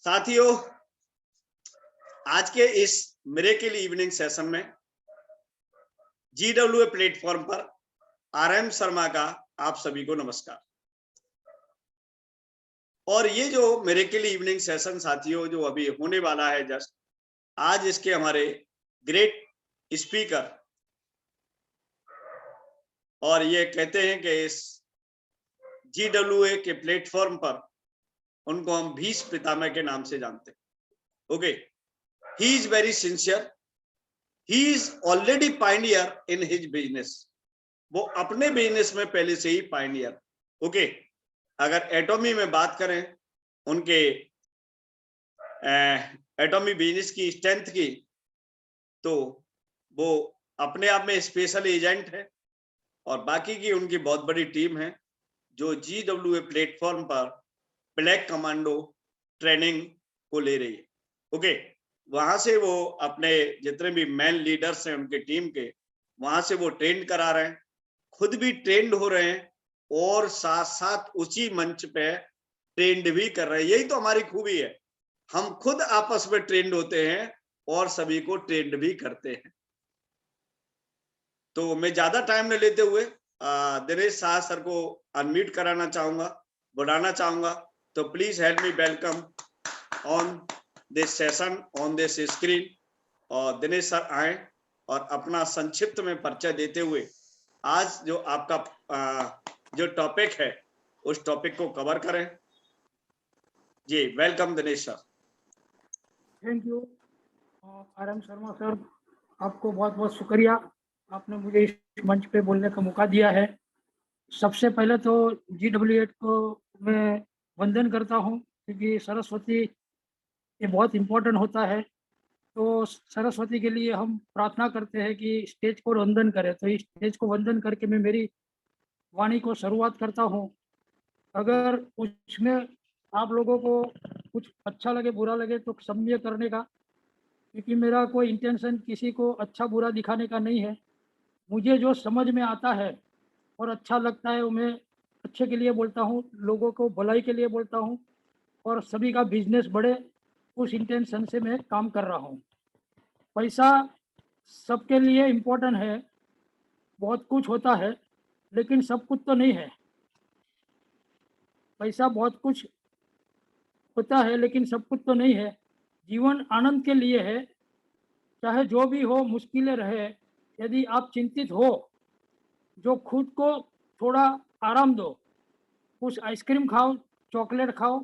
साथियों, आज के इस मिरेकल इवनिंग सेशन में GWA प्लेटफॉर्म पर RM शर्मा का आप सभी को नमस्कार। और ये जो मिरेकल इवनिंग सेशन साथियों जो अभी होने वाला है जस्ट आज, इसके हमारे ग्रेट स्पीकर और ये कहते हैं कि इस GWA के प्लेटफॉर्म पर उनको हम भीष्म पितामह के नाम से जानते हैं। Okay, he is very sincere, he is already pioneer in his business। वो अपने बिजनेस में पहले से ही पायनियर। ओके, अगर एटॉमी में बात करें उनके एटॉमी बिजनेस की स्ट्रेंथ की, तो वो अपने आप में स्पेशल एजेंट है और बाकी की उनकी बहुत बड़ी टीम है जो GWA प्लेटफॉर्म पर ब्लैक कमांडो ट्रेनिंग को ले रही है। ओके, वहां से वो अपने जितने भी मैन लीडर्स हैं उनके टीम के, वहां से वो ट्रेन करा रहे हैं, खुद भी ट्रेंड हो रहे हैं और साथ साथ उसी मंच पे ट्रेंड भी कर रहे हैं। यही तो हमारी खूबी है, हम खुद आपस में ट्रेंड होते हैं और सभी को ट्रेंड भी करते हैं। तो मैं ज्यादा टाइम न लेते हुए दिनेश शाह सर को अनम्यूट कराना चाहूंगा, बुलाना चाहूंगा। तो please help me welcome on this session on this screen. और दिनेश सर आए और अपना संक्षिप्त में परिचय देते हुए आज जो आपका जो टॉपिक है उस टॉपिक को कवर करें। जी, welcome Dinesh sir. Thank you RM Sharma sir, आपको बहुत बहुत शुक्रिया, आपने मुझे इस मंच पे बोलने का मौका दिया है। सबसे पहले तो GWA को मैं वंदन करता हूँ क्योंकि सरस्वती ये बहुत इम्पोर्टेंट होता है। तो सरस्वती के लिए हम प्रार्थना करते हैं कि स्टेज को वंदन करें। तो इस स्टेज को वंदन करके मैं मेरी वाणी को शुरुआत करता हूँ। अगर उसमें आप लोगों को कुछ अच्छा लगे बुरा लगे तो क्षम्य करने का, क्योंकि मेरा कोई इंटेंशन किसी को अच्छा बुरा दिखाने का नहीं है। मुझे जो समझ में आता है और अच्छा लगता है वो मैं अच्छे के लिए बोलता हूँ, लोगों को भलाई के लिए बोलता हूँ और सभी का बिजनेस बढ़े उस इंटेंशन से मैं काम कर रहा हूँ। पैसा सबके लिए इम्पोर्टेंट है, बहुत कुछ होता है लेकिन सब कुछ तो नहीं है। पैसा बहुत कुछ होता है लेकिन सब कुछ तो नहीं है। जीवन आनंद के लिए है, चाहे जो भी हो मुश्किलें रहे। यदि आप चिंतित हो, जो खुद को थोड़ा आराम दो, कुछ आइसक्रीम खाओ, चॉकलेट खाओ,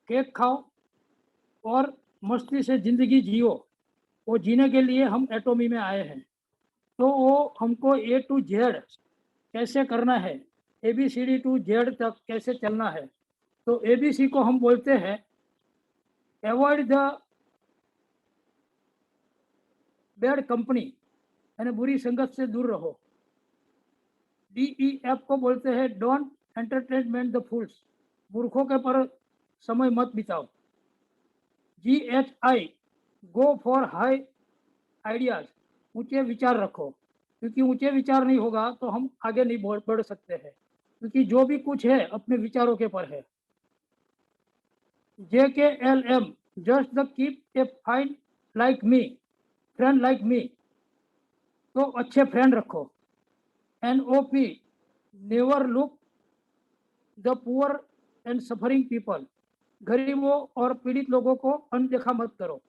केक खाओ और मस्ती से ज़िंदगी जियो। वो जीने के लिए हम एटॉमी में आए हैं। तो वो हमको A to Z कैसे करना है, ABCD to Z तक कैसे चलना है। तो ABC को हम बोलते हैं अवॉइड द बैड कंपनी, यानी बुरी संगत से दूर रहो। DEF को बोलते हैं डोंट एंटरटेनमेंट द फूल्स, मूर्खों के पर समय मत बिताओ। GHI go for high ideas, ऊंचे विचार रखो, क्योंकि ऊंचे विचार नहीं होगा तो हम आगे नहीं बढ़ सकते हैं, क्योंकि जो भी कुछ है अपने विचारों के पर है। JKLM just the keep a fine like me, friend like me, तो अच्छे फ्रेंड रखो। NOP never look the poor and suffering people, गरीबों और पीड़ित लोगों को अनदेखा मत करो।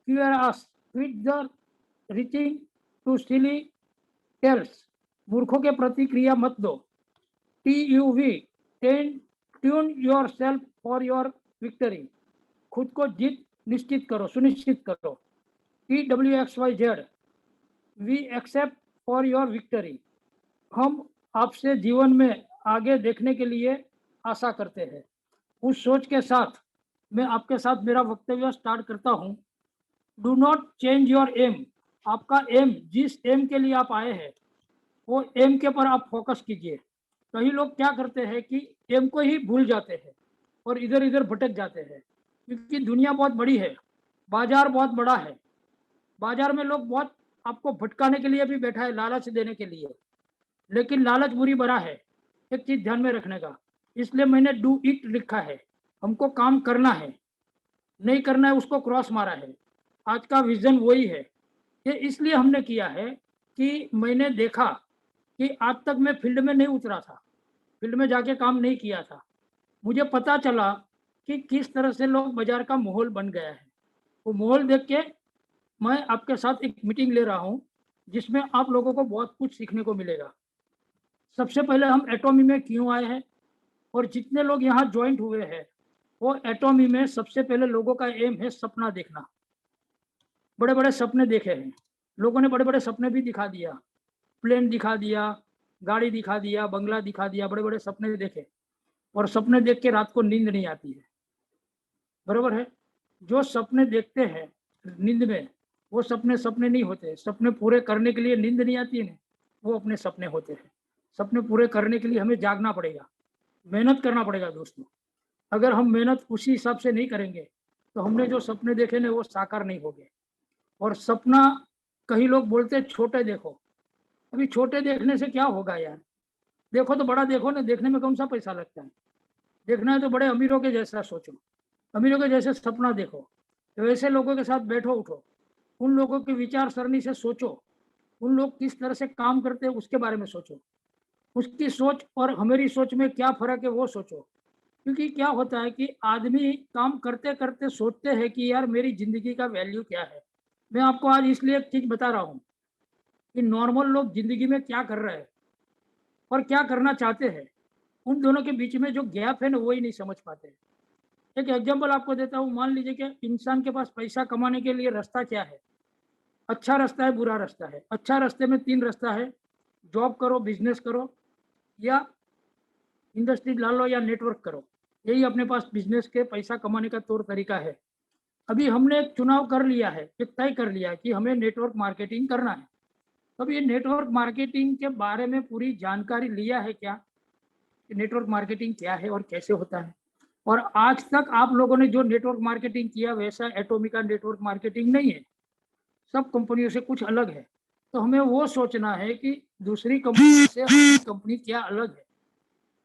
QRS quit the reaching to silly tales, मूर्खों के प्रतिक्रिया मत दो। TUV tune your self for your victory, खुद को जीत निश्चित करो, सुनिश्चित करो। TWXYZ we accept for your victory, हम आपसे जीवन में आगे देखने के लिए आशा करते हैं। उस सोच के साथ मैं आपके साथ मेरा वक्तव्य स्टार्ट करता हूँ। Do not change your aim, आपका एम, जिस एम के लिए आप आए हैं वो एम के पर आप फोकस कीजिए। कई लोग क्या करते हैं कि एम को ही भूल जाते हैं और इधर इधर भटक जाते हैं, क्योंकि दुनिया बहुत बड़ी है, बाजार बहुत बड़ा है। बाजार में लोग बहुत आपको भटकाने के लिए भी बैठा है, लालच देने के लिए, लेकिन लालच बुरी बला है। एक चीज ध्यान में रखने का, इसलिए मैंने डू इट लिखा है, हमको काम करना है। नहीं करना है उसको क्रॉस मारा है। आज का विजन वही है। ये इसलिए हमने किया है कि मैंने देखा कि आज तक मैं फील्ड में नहीं उतरा था, फील्ड में जाके काम नहीं किया था। मुझे पता चला कि किस तरह से लोग बाजार का माहौल बन गया है। वो माहौल देख के मैं आपके साथ एक मीटिंग ले रहा हूँ, जिसमें आप लोगों को बहुत कुछ सीखने को मिलेगा। सबसे पहले हम एटॉमी में क्यों आए हैं, और जितने लोग यहाँ ज्वाइंट हुए हैं, वो एटॉमी में सबसे पहले लोगों का एम है सपना देखना। बड़े बड़े सपने देखे हैं लोगों ने, बड़े बड़े सपने भी दिखा दिया, प्लेन दिखा दिया, गाड़ी दिखा दिया, बंगला दिखा दिया, बड़े बड़े सपने देखे, और सपने देख के रात को नींद नहीं आती है। बरोबर है। जो सपने देखते हैं नींद में, वो सपने सपने नहीं होते। सपने पूरे करने के लिए नींद नहीं आती है ना, वो अपने सपने होते हैं। सपने पूरे करने के लिए हमें जागना पड़ेगा, मेहनत करना पड़ेगा दोस्तों। अगर हम मेहनत उसी हिसाब से नहीं करेंगे तो हमने जो सपने देखे ना वो साकार नहीं होंगे। और सपना, कई लोग बोलते हैं छोटे देखो। अभी छोटे देखने से क्या होगा यार? देखो तो बड़ा देखो ना, देखने में कौन सा पैसा लगता है? देखना है तो बड़े अमीरों के जैसा सोचो, अमीरों के जैसे सपना देखो, तो वैसे लोगों के साथ बैठो उठो, उन लोगों की विचार सरणी से सोचो, उन लोग किस तरह से काम करते हैं उसके बारे में सोचो, उसकी सोच और हमारी सोच में क्या फर्क है वो सोचो। क्योंकि क्या होता है कि आदमी काम करते करते सोचते हैं कि यार मेरी जिंदगी का वैल्यू क्या है। मैं आपको आज इसलिए एक चीज बता रहा हूँ कि नॉर्मल लोग जिंदगी में क्या कर रहे हैं और क्या करना चाहते हैं, उन दोनों के बीच में जो गैप है ना, वही नहीं समझ पाते। एक एग्जांपल आपको देता हूँ। मान लीजिए कि इंसान के पास पैसा कमाने के लिए रास्ता क्या है? अच्छा रास्ता है, बुरा रास्ता है। अच्छा रास्ते में 3 रास्ता है: जॉब करो, बिजनेस करो, या इंडस्ट्री डालो, या नेटवर्क करो। यही अपने पास बिजनेस के पैसा कमाने का तौर तरीका है। अभी हमने एक चुनाव कर लिया है, एक तय कर लिया है कि हमें नेटवर्क मार्केटिंग करना है। अब ये नेटवर्क मार्केटिंग के बारे में पूरी जानकारी लिया है क्या, कि नेटवर्क मार्केटिंग क्या है और कैसे होता है? और आज तक आप लोगों ने जो नेटवर्क मार्केटिंग किया वैसा एटॉमी का नेटवर्क मार्केटिंग नहीं है, सब कंपनियों से कुछ अलग है। तो हमें वो सोचना है कि दूसरी कंपनी से हमारी कंपनी क्या अलग है,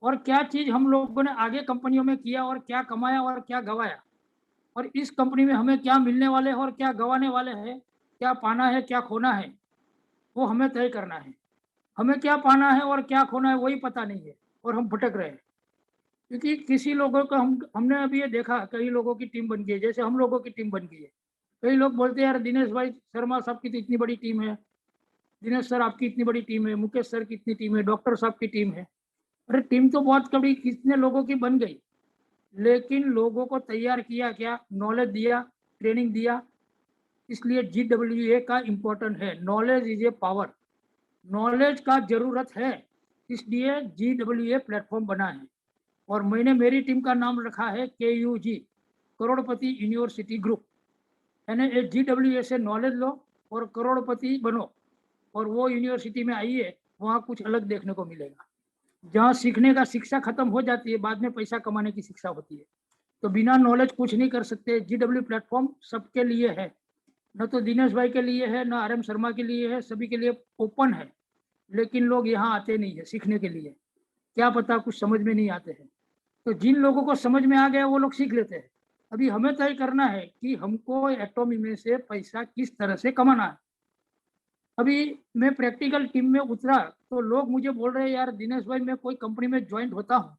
और क्या चीज हम लोगों ने आगे कंपनियों में किया और क्या कमाया और क्या गवाया, और इस कंपनी में हमें क्या मिलने वाले हैं और क्या गंवाने वाले हैं, क्या पाना है क्या खोना है, वो हमें तय करना है। हमें क्या पाना है और क्या खोना है वही पता नहीं है, और हम भटक रहे हैं। क्योंकि किसी लोगों को हमने अभी ये देखा, कई लोगों की टीम बन गई है, जैसे हम लोगों की टीम बन गई है। कई लोग बोलते हैं यार दिनेश भाई शर्मा साहब की तो इतनी बड़ी टीम है, दिनेश सर आपकी इतनी बड़ी टीम है, मुकेश सर की इतनी टीम है, डॉक्टर साहब की टीम है। अरे टीम तो बहुत कभी कितने लोगों की बन गई, लेकिन लोगों को तैयार किया क्या? नॉलेज दिया, ट्रेनिंग दिया। इसलिए GWA का इम्पोर्टेंट है। Knowledge is a power, knowledge का जरूरत है, इसलिए GWA प्लेटफॉर्म बना है। और मैंने मेरी टीम का नाम रखा है KUG, करोड़पति यूनिवर्सिटी ग्रुप। यानी GWA से नॉलेज लो और करोड़पति बनो, और वो यूनिवर्सिटी में आइए, वहाँ कुछ अलग देखने को मिलेगा। जहाँ सीखने का शिक्षा खत्म हो जाती है, बाद में पैसा कमाने की शिक्षा होती है। तो बिना नॉलेज कुछ नहीं कर सकते। GW प्लेटफॉर्म सबके लिए है, न तो दिनेश भाई के लिए है, न RM शर्मा के लिए है, सभी के लिए ओपन है। लेकिन लोग यहाँ आते नहीं है सीखने के लिए, क्या पता कुछ समझ में नहीं आते हैं। तो जिन लोगों को समझ में आ गया वो लोग सीख लेते हैं। अभी हमें तय करना है कि हमको एटॉमी में से पैसा किस तरह से कमाना है। अभी मैं प्रैक्टिकल टीम में उतरा तो लोग मुझे बोल रहे हैं यार दिनेश भाई मैं कोई कंपनी में ज्वाइंट होता हूँ,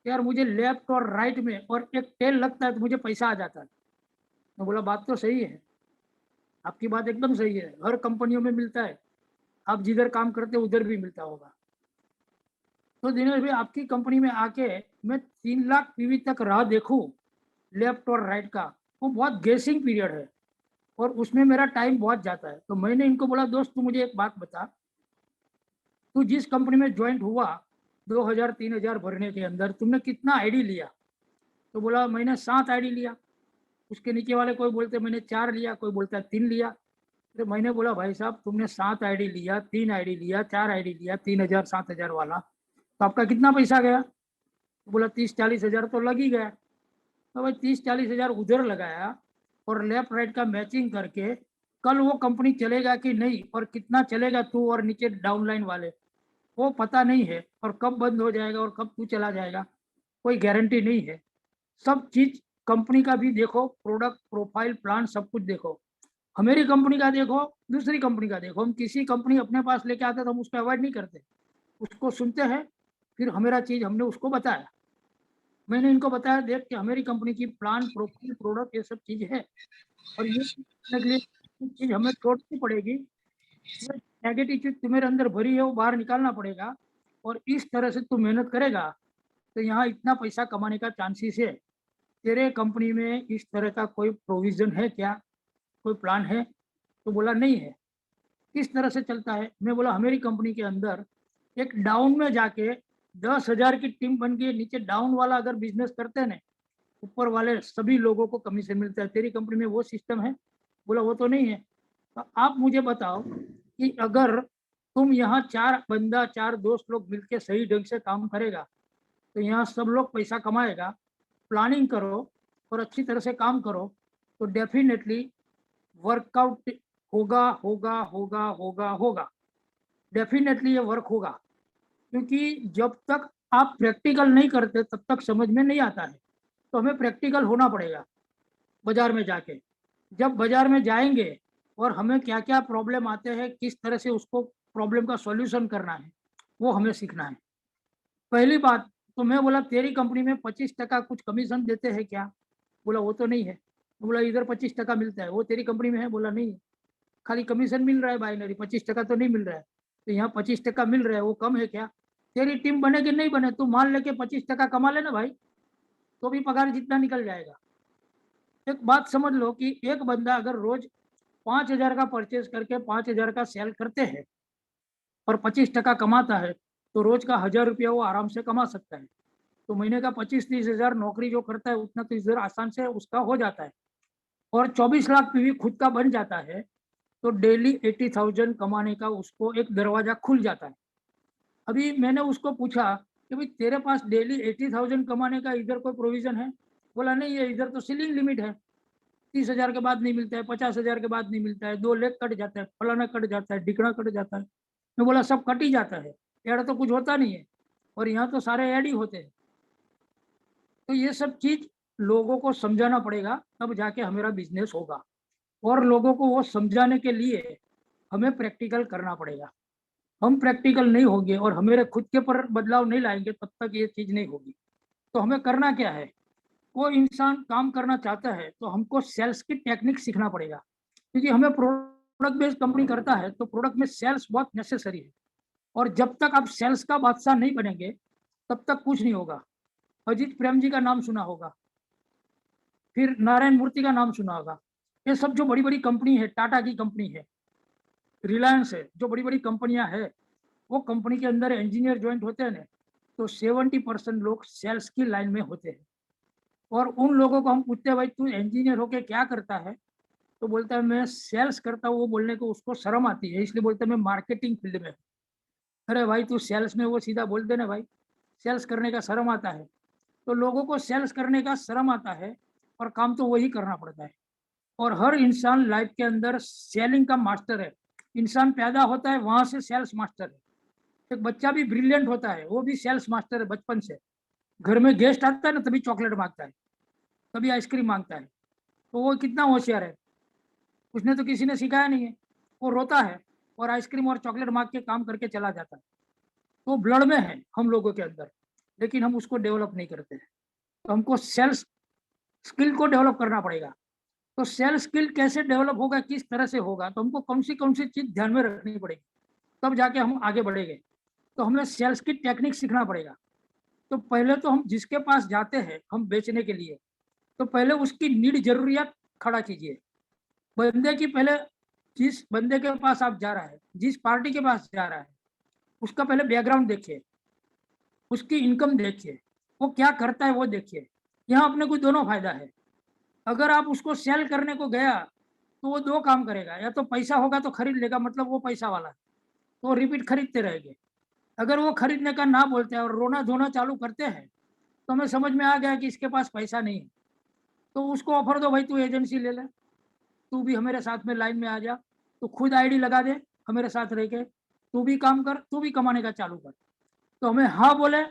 यार मुझे लेफ्ट और राइट में और एक टेल लगता है तो मुझे पैसा आ जाता है। मैं बोला बात तो सही है, आपकी बात एकदम सही है, हर कंपनियों में मिलता है, आप जिधर काम करते उधर भी मिलता होगा। तो दिनेश भाई आपकी कंपनी में आके मैं 3 लाख पीवी तक राह देखूं लेफ्ट और राइट का, वो बहुत गेसिंग पीरियड है, और उसमें मेरा टाइम बहुत जाता है। तो मैंने इनको बोला दोस्त तू मुझे एक बात बता, तू जिस कंपनी में ज्वाइंट हुआ 2000-3000 भरने के अंदर तुमने कितना आईडी लिया? तो बोला मैंने 7 आईडी लिया। उसके नीचे वाले कोई बोलते मैंने 4 लिया, कोई बोलता 3 लिया। तो मैंने बोला भाई साहब तुमने 7 आईडी लिया, 3 आईडी लिया, 4 आईडी लिया, 3000 7000 वाला, तो आपका कितना पैसा गया? तो बोला 30-40 हजार तो लग ही गया। तो भाई 30-40 हजार उधर लगाया और लेफ्ट राइट का मैचिंग करके कल वो कंपनी चलेगा कि नहीं, और कितना चलेगा तू और नीचे डाउनलाइन वाले, वो पता नहीं है। और कब बंद हो जाएगा और कब तू चला जाएगा कोई गारंटी नहीं है। सब चीज कंपनी का भी देखो, प्रोडक्ट प्रोफाइल प्लान सब कुछ देखो। हमारी कंपनी का देखो, दूसरी कंपनी का देखो। हम किसी कंपनी अपने पास लेके आते तो हम उसको अवॉइड नहीं करते, उसको सुनते हैं, फिर हमारा चीज हमने उसको बताया। मैंने इनको बताया, देख कि हमारी कंपनी की प्लान प्रोफाइल प्रोडक्ट ये सब चीज है, और ये करने के लिए चीज हमें छोड़नी पड़ेगी। नेगेटिव चीज तुम्हारे अंदर भरी है वो बाहर निकालना पड़ेगा, और इस तरह से तू मेहनत करेगा तो यहाँ इतना पैसा कमाने का चांसेस है। तेरे कंपनी में इस तरह का कोई प्रोविजन है क्या, कोई प्लान है? तो बोला नहीं है। किस तरह से चलता है? मैं बोला हमारी कंपनी के अंदर एक डाउन में जाके 10,000 की टीम बन गई, नीचे डाउन वाला अगर बिजनेस करते हैं ना, ऊपर वाले सभी लोगों को कमीशन मिलता है। तेरी कंपनी में वो सिस्टम है? बोला वो तो नहीं है। तो आप मुझे बताओ कि अगर तुम यहाँ 4 बंदा 4 दोस्त लोग मिलके सही ढंग से काम करेगा तो यहाँ सब लोग पैसा कमाएगा। प्लानिंग करो और अच्छी तरह से काम करो तो डेफिनेटली वर्कआउट होगा होगा होगा होगा होगा। डेफिनेटली ये वर्क होगा, क्योंकि जब तक आप प्रैक्टिकल नहीं करते तब तक समझ में नहीं आता है। तो हमें प्रैक्टिकल होना पड़ेगा बाजार में जाके। जब बाजार में जाएंगे और हमें क्या क्या प्रॉब्लम आते हैं, किस तरह से उसको प्रॉब्लम का सॉल्यूशन करना है, वो हमें सीखना है। पहली बात तो मैं बोला तेरी कंपनी में 25% कुछ कमीशन देते हैं क्या? बोला वो तो नहीं है। बोला इधर 25% मिलता है, वो तेरी कंपनी में है? बोला नहीं है, खाली कमीशन मिल रहा है बाइनरी, 25% तो नहीं मिल रहा है। तो यहाँ 25% मिल रहा है, वो कम है क्या? तेरी टीम बने कि नहीं बने, तू मान लेके 25% कमा लेना भाई, तो भी पगार जितना निकल जाएगा। एक बात समझ लो कि एक बंदा अगर रोज 5,000 का परचेज करके 5,000 का सेल करते हैं और 25% कमाता है, तो रोज का 1,000 रुपया वो आराम से कमा सकता है। तो महीने का 25-30 हजार नौकरी जो करता है उतना तो इधर आसान से उसका हो जाता है, और 24 लाख भी खुद का बन जाता है। तो डेली 80,000 कमाने का उसको एक दरवाजा खुल जाता है। अभी मैंने उसको पूछा कि भाई तेरे पास डेली 80,000 कमाने का इधर कोई प्रोविजन है? बोला नहीं है, इधर तो सीलिंग लिमिट है, 30,000 के बाद नहीं मिलता है, 50,000 के बाद नहीं मिलता है, 2 लाख कट जाता है, फलाना कट जाता है, ढिकना कट जाता है। मैं बोला सब कट ही जाता है, ऐड तो कुछ होता नहीं है, और यहाँ तो सारे ऐड ही होते हैं। तो ये सब चीज लोगों को समझाना पड़ेगा, तब जाके हमारा बिजनेस होगा। और लोगों को वो समझाने के लिए हमें प्रैक्टिकल करना पड़ेगा। हम प्रैक्टिकल नहीं होंगे और हमारे खुद के पर बदलाव नहीं लाएंगे तब तक ये चीज नहीं होगी। तो हमें करना क्या है? वो इंसान काम करना चाहता है तो हमको सेल्स की टेक्निक सीखना पड़ेगा, क्योंकि हमें प्रोडक्ट बेस्ड कंपनी करता है तो प्रोडक्ट में सेल्स बहुत नेसेसरी है। और जब तक आप सेल्स का बादशाह नहीं बनेंगे तब तक कुछ नहीं होगा। अजीत प्रेम जी का नाम सुना होगा, फिर नारायण मूर्ति का नाम सुना होगा। ये सब जो बड़ी बड़ी कंपनी है, टाटा की कंपनी है, रिलायंस है, जो बड़ी बड़ी कंपनियां हैं, वो कंपनी के अंदर इंजीनियर ज्वाइंट होते हैं ना, तो 70% लोग सेल्स की लाइन में होते हैं। और उन लोगों को हम पूछते हैं भाई तू इंजीनियर होके क्या करता है, तो बोलता है मैं सेल्स करता हूँ। वो बोलने को उसको शर्म आती है, इसलिए बोलता है मैं मार्केटिंग फील्ड में। अरे भाई तू सेल्स में, वो सीधा बोल देना भाई सेल्स करने का शर्म आता है। तो लोगों को सेल्स करने का शर्म आता है और काम तो वही करना पड़ता है। और हर इंसान लाइफ के अंदर सेलिंग का मास्टर है। इंसान पैदा होता है वहां से सेल्स मास्टर है। एक बच्चा भी ब्रिलियंट होता है, वो भी सेल्स मास्टर है बचपन से। घर में गेस्ट आता है ना तभी चॉकलेट मांगता है, तभी आइसक्रीम मांगता है। तो वो कितना होशियार है, उसने तो किसी ने सिखाया नहीं है। वो रोता है और आइसक्रीम और चॉकलेट मांग के काम करके चला जाता है। तो ब्लड में है हम लोगों के अंदर, लेकिन हम उसको डेवलप नहीं करते हैं। तो हमको सेल्स स्किल को डेवलप करना पड़ेगा। तो सेल्स स्किल कैसे डेवलप होगा, किस तरह से होगा, तो हमको कौन सी चीज ध्यान में रखनी पड़ेगी, तब जाके हम आगे बढ़ेंगे। तो हमें सेल्स की टेक्निक सीखना पड़ेगा। तो पहले तो हम जिसके पास जाते हैं हम बेचने के लिए, तो पहले उसकी नीड जरूरियात खड़ा कीजिए। बंदे की पहले, जिस बंदे के पास आप जा रहा है, जिस पार्टी के पास जा रहा है, उसका पहले बैकग्राउंड देखिए, उसकी इनकम देखिए, वो क्या करता है वो देखिए। यहाँ अपने को दोनों फायदा है। अगर आप उसको सेल करने को गया तो वो 2 काम करेगा, या तो पैसा होगा तो खरीद लेगा, मतलब वो पैसा वाला है, तो रिपीट खरीदते रहेंगे। अगर वो खरीदने का ना बोलते हैं और रोना धोना चालू करते हैं तो हमें समझ में आ गया कि इसके पास पैसा नहीं है। तो उसको ऑफर दो, भाई तू एजेंसी ले ले, तू भी हमारे साथ में लाइन में आ जा, तू खुद आईडी लगा दे, हमारे साथ रह के तू भी काम कर, तू भी कमाने का चालू कर। तो हमें हाँ बोले,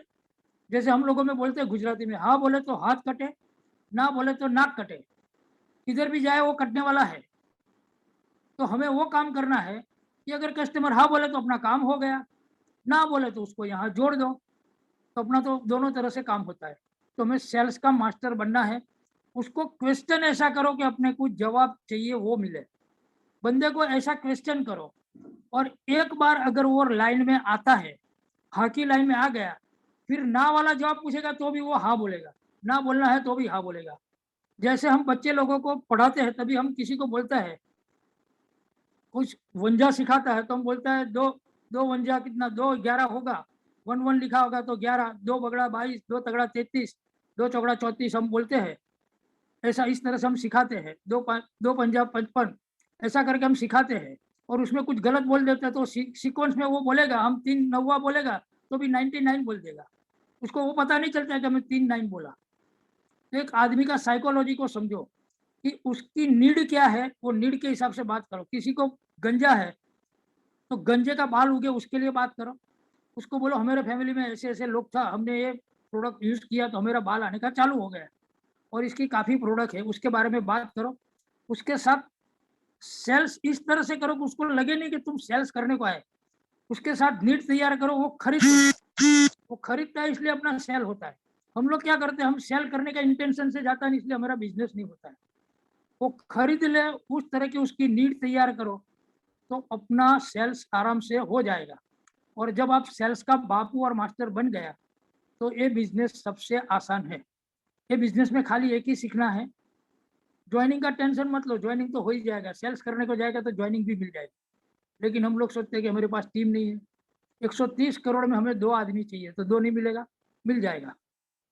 जैसे हम लोगों में बोलते हैं गुजराती में, हाँ बोले तो हाथ कटे, ना बोले तो नाक कटे, किधर भी जाए वो कटने वाला है। तो हमें वो काम करना है कि अगर कस्टमर हाँ बोले तो अपना काम हो गया, ना बोले तो उसको यहाँ जोड़ दो, तो अपना तो दोनों तरह से काम होता है। तो हमें सेल्स का मास्टर बनना है। उसको क्वेश्चन ऐसा करो कि अपने को जवाब चाहिए वो मिले। बंदे को ऐसा क्वेश्चन करो, और एक बार अगर वो लाइन में आता है, हाँ की लाइन में आ गया, फिर ना वाला जवाब पूछेगा तो भी वो हाँ बोलेगा, ना बोलना है तो भी हाँ बोलेगा। जैसे हम बच्चे लोगों को पढ़ाते हैं, तभी हम किसी को बोलता है, कुछ वंजा सिखाता है तो हम बोलता है दो दो वंजा कितना, 2 11 होगा, 1 1 लिखा होगा तो 11, 2 बगड़ा 22, 2 तगड़ा 33, 2 चौगड़ा 34 हम बोलते हैं। ऐसा इस तरह से हम सिखाते हैं, 2 पंजा 55, ऐसा करके हम सिखाते हैं। और उसमें कुछ गलत बोल देते हैं तो सीक्वेंस में वो बोलेगा, हम 3 9 बोलेगा तो भी 99 बोल देगा, उसको वो पता नहीं चलता है कि हमें 3 9 बोला। तो एक आदमी का साइकोलॉजी को समझो कि उसकी नीड क्या है, वो नीड के हिसाब से बात करो। किसी को गंजा है तो गंजे का बाल उगे उसके लिए बात करो। उसको बोलो हमारे फैमिली में ऐसे ऐसे लोग था, हमने ये प्रोडक्ट यूज किया तो हमारा बाल आने का चालू हो गया, और इसकी काफी प्रोडक्ट है, उसके बारे में बात करो। उसके साथ सेल्स इस तरह से करो कि उसको लगे नहीं कि तुम सेल्स करने को आए। उसके साथ नीड तैयार करो, वो वो खरीदता है इसलिए अपना सेल होता है। हम लोग क्या करते हैं, हम सेल करने का इंटेंशन से जाता है इसलिए हमारा बिजनेस नहीं होता है। वो खरीद ले, उस तरह की उसकी नीड तैयार करो, तो अपना सेल्स आराम से हो जाएगा। और जब आप सेल्स का बापू और मास्टर बन गया तो ये बिजनेस सबसे आसान है। ये बिजनेस में खाली एक ही सीखना है, ज्वाइनिंग का टेंशन मत लो, ज्वाइनिंग तो हो ही जाएगा। सेल्स करने को जाएगा तो ज्वाइनिंग भी मिल जाएगी। लेकिन हम लोग सोचते हैं कि हमारे पास टीम नहीं है, 130 करोड़ में हमें 2 आदमी चाहिए, तो 2 नहीं मिलेगा, मिल जाएगा।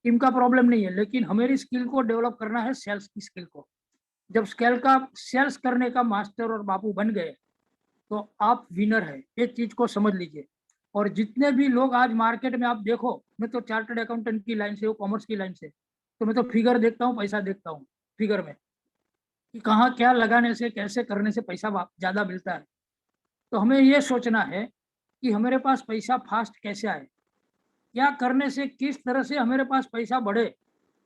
टीम का प्रॉब्लम नहीं है, लेकिन हमारी स्किल को डेवलप करना है, सेल्स की स्किल को। जब स्केल का सेल्स करने का मास्टर और बापू बन गए तो आप विनर है, ये चीज को समझ लीजिए। और जितने भी लोग आज मार्केट में आप देखो, मैं तो चार्टर्ड अकाउंटेंट की लाइन से हूँ, कॉमर्स की लाइन से, तो मैं तो फिगर देखता हूँ, पैसा देखता हूँ फिगर में, कि कहाँ क्या लगाने से कैसे करने से पैसा ज्यादा मिलता है। तो हमें ये सोचना है कि हमारे पास पैसा फास्ट कैसे आए, क्या करने से किस तरह से हमारे पास पैसा बढ़े।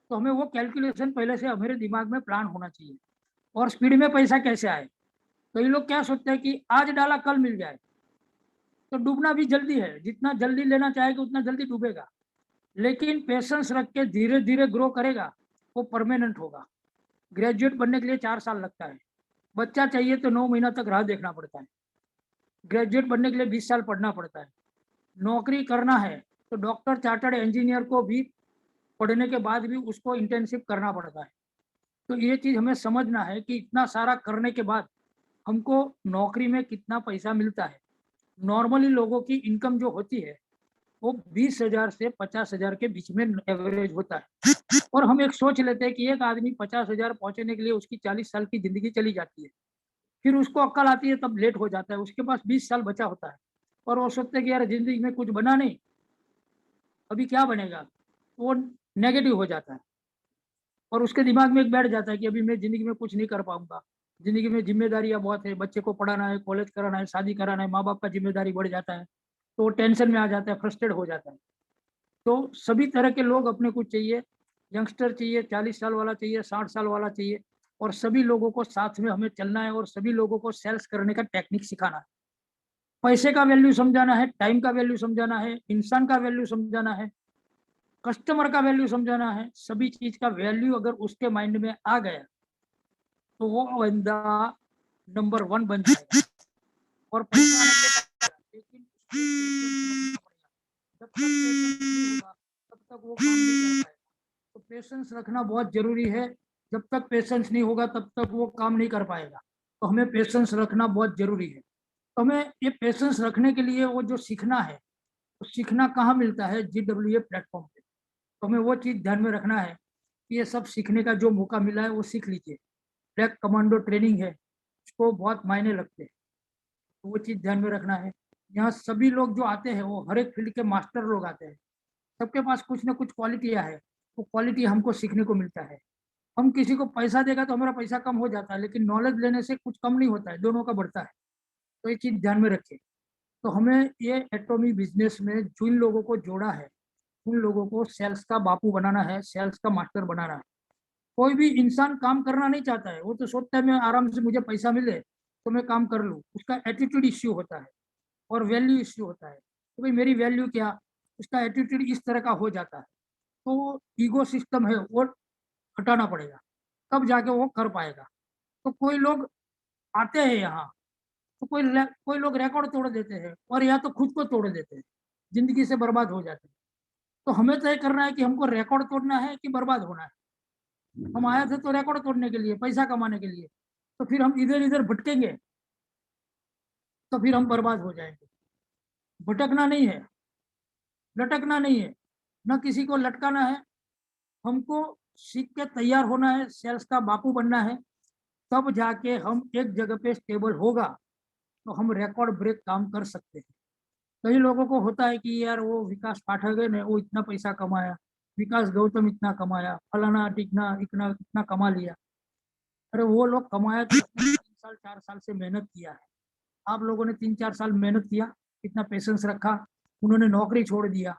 तो हमें वो कैलकुलेशन पहले से हमारे दिमाग में प्लान होना चाहिए। और स्पीड में पैसा कैसे आए, तो ये लोग क्या सोचते हैं कि आज डाला कल मिल जाए, तो डूबना भी जल्दी है, जितना जल्दी लेना चाहेगा उतना जल्दी डूबेगा। लेकिन पेशेंस रख के धीरे धीरे ग्रो करेगा, वो परमानेंट होगा। ग्रेजुएट बनने के लिए 4 साल लगता है, बच्चा चाहिए तो 9 महीना तक राह देखना पड़ता है। ग्रेजुएट बनने के लिए 20 साल पढ़ना पड़ता है। नौकरी करना है तो डॉक्टर चार्टर्ड इंजीनियर को भी पढ़ने के बाद भी उसको इंटर्नशिप करना पड़ता है। तो ये चीज हमें समझना है कि इतना सारा करने के बाद हमको नौकरी में कितना पैसा मिलता है। नॉर्मली लोगों की इनकम जो होती है वो 20,000 से 50,000 के बीच में एवरेज होता है। और हम एक सोच लेते हैं कि एक आदमी 50,000 पहुंचने के लिए उसकी 40 साल की जिंदगी चली जाती है, फिर उसको अक्ल आती है तब लेट हो जाता है, उसके पास 20 साल बचा होता है, और वो सोचते हैं कि यार जिंदगी में कुछ बना नहीं, अभी क्या बनेगा, वो नेगेटिव हो जाता है। और उसके दिमाग में एक बैठ जाता है कि अभी मैं जिंदगी में कुछ नहीं कर पाऊंगा, जिंदगी में जिम्मेदारियां बहुत है, बच्चे को पढ़ाना है, कॉलेज कराना है, शादी कराना है, माँ बाप का जिम्मेदारी बढ़ जाता है, तो वो टेंशन में आ जाता है, फ्रस्ट्रेट हो जाता है। तो सभी तरह के लोग अपने को चाहिए, यंगस्टर चाहिए, 40 साल वाला चाहिए, 60 साल वाला चाहिए, और सभी लोगों को साथ में हमें चलना है, और सभी लोगों को सेल्स करने का टेक्निक सिखाना है। पैसे का वैल्यू समझाना है, टाइम का वैल्यू समझाना है, इंसान का वैल्यू समझाना है, कस्टमर का वैल्यू समझाना है। सभी चीज का वैल्यू अगर उसके माइंड में आ गया तो वो बंदा नंबर 1 बन जाएगा, और पैसा आने के लिए लेकिन उसको पेशेंस रखना पड़ेगा। जब तक पेशेंस नहीं होगा तब तक वो काम नहीं कर पाएगा। तो पेशेंस रखना बहुत जरूरी है, जब तक पेशेंस नहीं होगा तब तक वो काम नहीं कर पाएगा। तो हमें पेशेंस रखना बहुत जरूरी है। तो हमें ये पेशेंस रखने के लिए वो जो सीखना है, तो सीखना कहाँ मिलता है, GWA प्लेटफॉर्म पे। तो हमें वो चीज ध्यान में रखना है कि ये सब सीखने का जो मौका मिला है वो सीख लीजिए। ब्लैक कमांडो ट्रेनिंग है, उसको बहुत मायने लगते हैं, तो वो चीज ध्यान में रखना है। यहाँ सभी लोग जो आते हैं वो हर एक फील्ड के मास्टर लोग आते हैं, सबके पास कुछ ना कुछ क्वालिटियाँ है, वो क्वालिटी हमको सीखने को मिलता है। हम किसी को पैसा देगा तो हमारा पैसा कम हो जाता है, लेकिन नॉलेज लेने से कुछ कम नहीं होता है, दोनों का बढ़ता है। तो ये चीज ध्यान में रखिए। तो हमें ये एटॉमी बिजनेस में जिन लोगों को जोड़ा है, उन लोगों को सेल्स का बापू बनाना है, सेल्स का मास्टर बनाना है। कोई भी इंसान काम करना नहीं चाहता है, वो तो सोचता है मैं आराम से मुझे पैसा मिले तो मैं काम कर लूँ। उसका एटीट्यूड इश्यू होता है और वैल्यू इश्यू होता है कि भाई मेरी वैल्यू क्या, उसका एटीट्यूड इस तरह का हो जाता है। तो वो ईगो सिस्टम है वो हटाना पड़ेगा, तब जाके वो कर पाएगा। तो कोई लोग आते हैं यहाँ, तो कोई लोग रिकॉर्ड तोड़ देते हैं और या तो खुद को तोड़ देते हैं, जिंदगी से बर्बाद हो जाते हैं। तो हमें तय करना है कि हमको रिकॉर्ड तोड़ना है कि बर्बाद होना है। हम आए थे तो रिकॉर्ड तोड़ने के लिए, पैसा कमाने के लिए, तो फिर हम इधर इधर भटकेंगे तो फिर हम बर्बाद हो जाएंगे। भटकना नहीं है, लटकना नहीं है, न किसी को लटकाना है। हमको सीख के तैयार होना है, सेल्स का बापू बनना है, तब जाके हम एक जगह पे स्टेबल होगा तो हम रिकॉर्ड ब्रेक काम कर सकते हैं। कई लोगों को होता है कि यार वो विकास पाठक है ने वो इतना पैसा कमाया, विकास गौतम इतना कमाया, फलाना टिकना इतना इतना कमा लिया। अरे वो लोग कमाया तो 3 साल 4 साल से मेहनत किया है। आप लोगों ने 3 4 साल मेहनत किया, इतना पेशेंस रखा, उन्होंने नौकरी छोड़ दिया,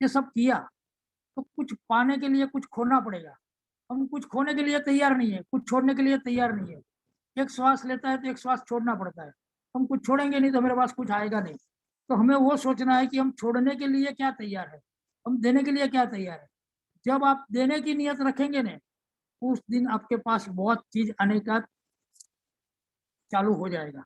ये सब किया। तो कुछ पाने के लिए कुछ खोना पड़ेगा। हम कुछ खोने के लिए तैयार नहीं है, कुछ छोड़ने के लिए तैयार नहीं है। एक श्वास लेता है तो एक श्वास छोड़ना पड़ता है। हम कुछ छोड़ेंगे नहीं तो मेरे पास कुछ आएगा नहीं। तो हमें वो सोचना है कि हम छोड़ने के लिए क्या तैयार है, हम देने के लिए क्या तैयार है। जब आप देने की नियत रखेंगे ना, उस दिन आपके पास बहुत चीज आने का चालू हो जाएगा।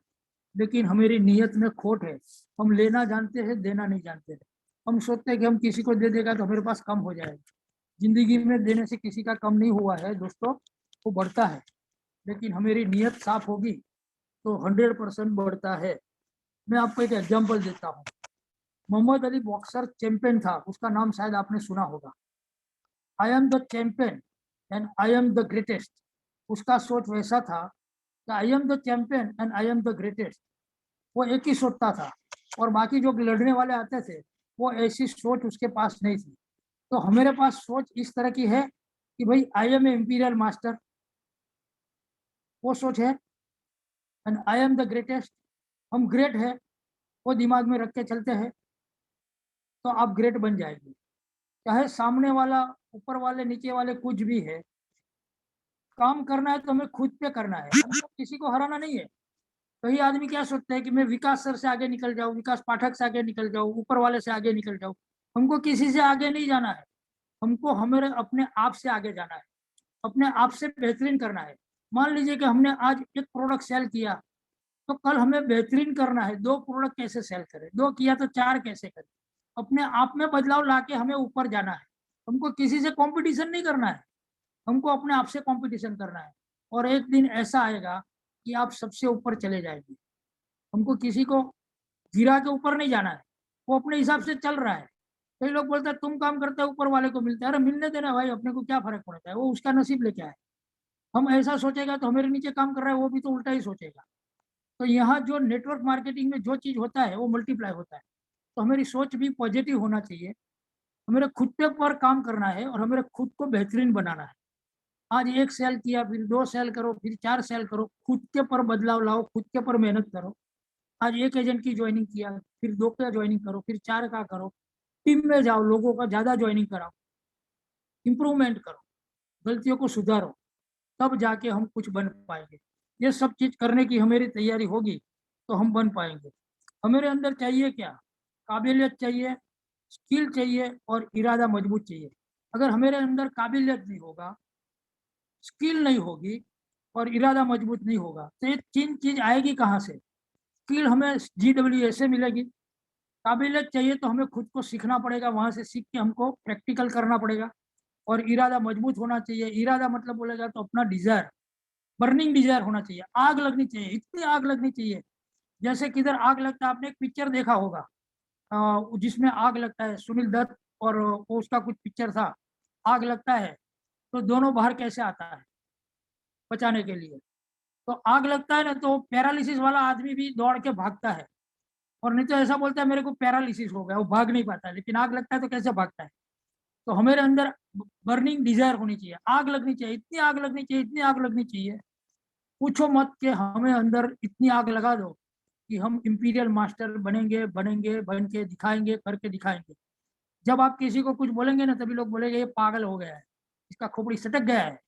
लेकिन हमारी नियत में खोट है, हम लेना जानते हैं, देना नहीं जानते हैं। हम सोचते हैं कि हम किसी को दे देगा तो हमारे पास कम हो जाएगा। जिंदगी में देने से किसी का कम नहीं हुआ है दोस्तों, वो बढ़ता है। लेकिन हमारी नियत साफ होगी तो 100% बढ़ता है। मैं आपको एक एग्जांपल देता हूँ। मोहम्मद अली बॉक्सर चैंपियन था, उसका नाम शायद आपने सुना होगा। आई am the champion and I am the greatest. उसका सोच वैसा था कि आई am the champion and I am the greatest. वो एक ही सोचता था और बाकी जो लड़ने वाले आते थे वो ऐसी सोच उसके पास नहीं थी। तो हमारे पास सोच इस तरह की है कि भाई I am a imperial master, वो सोच है। And I am the greatest, हम ग्रेट है, वो दिमाग में रख के चलते हैं तो आप ग्रेट बन जाएंगे। चाहे सामने वाला, ऊपर वाले, नीचे वाले कुछ भी है, काम करना है तो हमें खुद पे करना है, हमको किसी को हराना नहीं है। कई आदमी क्या सोचते हैं कि मैं विकास सर से आगे निकल जाऊं, विकास पाठक से आगे निकल जाऊं, ऊपर वाले से आगे निकल जाऊं। हमको किसी से आगे नहीं जाना है, हमको हमारे अपने आप से आगे जाना है, अपने आप से बेहतरीन करना है। मान लीजिए कि हमने आज एक प्रोडक्ट सेल किया, तो कल हमें बेहतरीन करना है, 2 प्रोडक्ट कैसे सेल करें, 2 किया तो 4 कैसे करें। अपने आप में बदलाव लाके हमें ऊपर जाना है। हमको किसी से कंपटीशन नहीं करना है, हमको अपने आप से कंपटीशन करना है। और एक दिन ऐसा आएगा कि आप सबसे ऊपर चले जाएंगे। हमको किसी को गिरा के ऊपर नहीं जाना है, वो अपने हिसाब से चल रहा है। कई लोग बोलते हैं तुम काम करते हो ऊपर वाले को मिलता है, अरे मिलने देना भाई, अपने को क्या फर्क पड़ता है, वो उसका नसीब लेके आए। हम ऐसा सोचेगा तो हमारे नीचे काम कर रहा है वो भी तो उल्टा ही सोचेगा। तो यहाँ जो नेटवर्क मार्केटिंग में जो चीज होता है वो मल्टीप्लाई होता है। तो हमारी सोच भी पॉजिटिव होना चाहिए, हमें खुद पे पर काम करना है और हमें खुद को बेहतरीन बनाना है। आज 1 सेल किया, फिर 2 सेल करो, फिर 4 सेल करो, खुद के पर बदलाव लाओ, खुद के पर मेहनत करो। आज एक एजेंट की ज्वाइनिंग किया, फिर 2 का ज्वाइनिंग करो, फिर 4 का करो। टीम में जाओ, लोगों का ज्यादा ज्वाइनिंग कराओ, इंप्रूवमेंट करो, गलतियों को सुधारो, तब जाके हम कुछ बन पाएंगे। ये सब चीज करने की हमारी तैयारी होगी तो हम बन पाएंगे। हमारे अंदर चाहिए क्या? काबिलियत चाहिए, स्किल चाहिए और इरादा मजबूत चाहिए। अगर हमारे अंदर काबिलियत नहीं होगा, स्किल नहीं होगी और इरादा मजबूत नहीं होगा तो ये 3 चीज आएगी कहाँ से? स्किल हमें GWA से मिलेगी, काबिलियत चाहिए तो हमें खुद को सीखना पड़ेगा, वहां से सीख के हमको प्रैक्टिकल करना पड़ेगा। और इरादा मजबूत होना चाहिए। इरादा मतलब बोलेगा तो अपना डिजायर, बर्निंग डिजायर होना चाहिए, आग लगनी चाहिए, इतनी आग लगनी चाहिए। जैसे किधर आग लगता है, आपने एक पिक्चर देखा होगा जिसमें आग लगता है, सुनील दत्त और वो उसका कुछ पिक्चर था, आग लगता है तो दोनों बाहर कैसे आता है बचाने के लिए। तो आग लगता है ना तो पैरालिसिस वाला आदमी भी दौड़ के भागता है, और नहीं तो ऐसा बोलता है मेरे को पैरालिसिस हो गया, वो भाग नहीं पाता है। लेकिन आग लगता है तो कैसे भागता है? तो हमारे अंदर बर्निंग डिजायर होनी चाहिए, आग लगनी चाहिए, इतनी आग लगनी चाहिए, इतनी आग लगनी चाहिए, पूछो मत कि हमें अंदर इतनी आग लगा दो कि हम इंपीरियल मास्टर बनेंगे, बनेंगे, बन के दिखाएंगे, करके दिखाएंगे। जब आप किसी को कुछ बोलेंगे ना तभी लोग बोलेंगे ये पागल हो गया है, इसका खोपड़ी सटक गया है,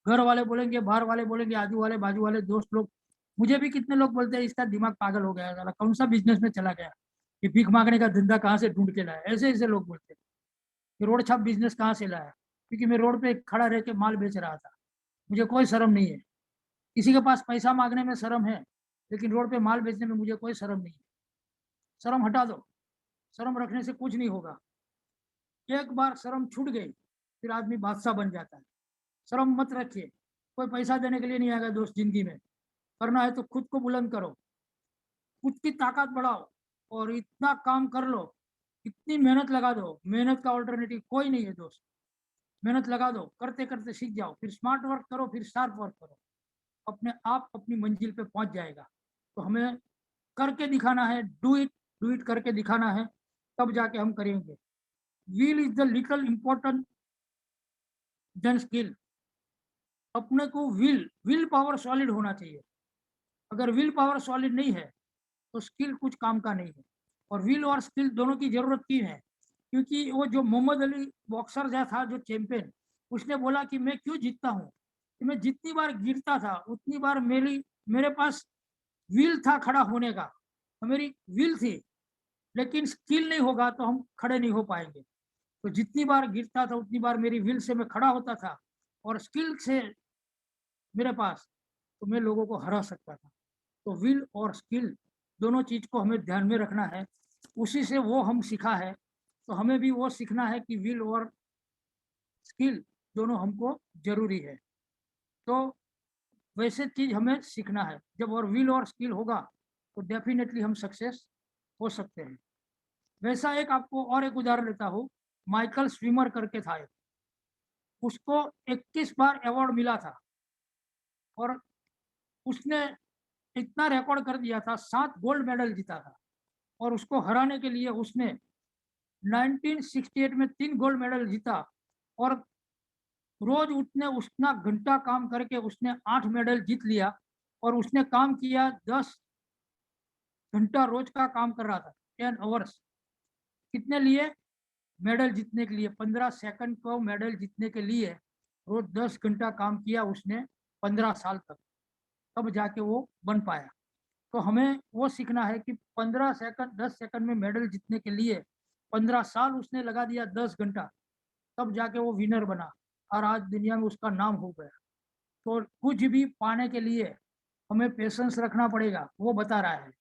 घर वाले बोलेंगे, बाहर वाले बोलेंगे, आजू वाले, बाजू वाले, दोस्त लोग, मुझे भी कितने लोग बोलते हैं इसका दिमाग पागल हो गया है, साला कौन सा बिजनेस में चला गया, ये भीख मांगने का धंधा कहाँ से ढूंढ के लाया, ऐसे ऐसे लोग बोलते हैं। ये रोड छाप बिजनेस कहाँ से लाया, क्योंकि मैं रोड पे खड़ा रह के माल बेच रहा था, मुझे कोई शर्म नहीं है। किसी के पास पैसा मांगने में शर्म है, लेकिन रोड पे माल बेचने में मुझे कोई शर्म नहीं है। शर्म हटा दो, शर्म रखने से कुछ नहीं होगा। एक बार शर्म छूट गई, फिर आदमी बादशाह बन जाता है। शर्म मत रखिए, कोई पैसा देने के लिए नहीं आएगा दोस्त जिंदगी में। करना है तो खुद को बुलंद करो, खुद की ताकत बढ़ाओ, और इतना काम कर लो, इतनी मेहनत लगा दो, मेहनत का ऑल्टरनेटिव कोई नहीं है दोस्त। मेहनत लगा दो, करते करते सीख जाओ, फिर स्मार्ट वर्क करो, फिर शार्प वर्क करो, अपने आप अपनी मंजिल पे पहुंच जाएगा। तो हमें करके दिखाना है, डू इट करके दिखाना है, तब जाके हम करेंगे। Will is the little important then skill. अपने को विल पावर सॉलिड होना चाहिए। अगर विल पावर सॉलिड नहीं है तो स्किल कुछ काम का नहीं है। और विल और स्किल दोनों की जरूरत क्यों है, क्योंकि वो जो मोहम्मद अली बॉक्सर जो था, जो चैंपियन, उसने बोला कि मैं क्यों जीतता हूँ, कि मैं जितनी बार गिरता था उतनी बार मेरे पास विल था खड़ा होने का, मेरी विल थी। लेकिन स्किल नहीं होगा तो हम खड़े नहीं हो पाएंगे। तो जितनी बार गिरता था उतनी बार मेरी विल से मैं खड़ा होता था, और स्किल से मेरे पास, तो मैं लोगों को हरा सकता था। तो विल और स्किल दोनों चीज को हमें ध्यान में रखना है। उसी से वो हम सीखा है, तो हमें भी वो सीखना है कि विल और स्किल दोनों हमको जरूरी है। तो वैसे चीज हमें सीखना है। जब और विल और स्किल होगा तो डेफिनेटली हम सक्सेस हो सकते हैं। वैसा एक आपको और एक उदाहरण लेता हूँ। माइकल स्विमर करके था एक, उसको 21 बार अवार्ड मिला था, और उसने इतना रिकॉर्ड कर दिया था, 7 गोल्ड मेडल जीता था। और उसको हराने के लिए उसने 1968 में 3 गोल्ड मेडल जीता। और रोज उसने उतना घंटा काम करके उसने 8 मेडल जीत लिया। और उसने काम किया 10 घंटा रोज का काम कर रहा था, 10 आवर्स। कितने लिए? मेडल जीतने के लिए। 15 सेकंड को मेडल जीतने के लिए रोज 10 घंटा काम किया उसने, 15 साल तक, तब जाके वो बन पाया। तो हमें वो सीखना है कि 15 सेकंड 10 सेकंड में मेडल जीतने के लिए 15 साल उसने लगा दिया, 10 घंटा, तब जाके वो विनर बना, और आज दुनिया में उसका नाम हो गया। तो कुछ भी पाने के लिए हमें पेशेंस रखना पड़ेगा। वो बता रहा है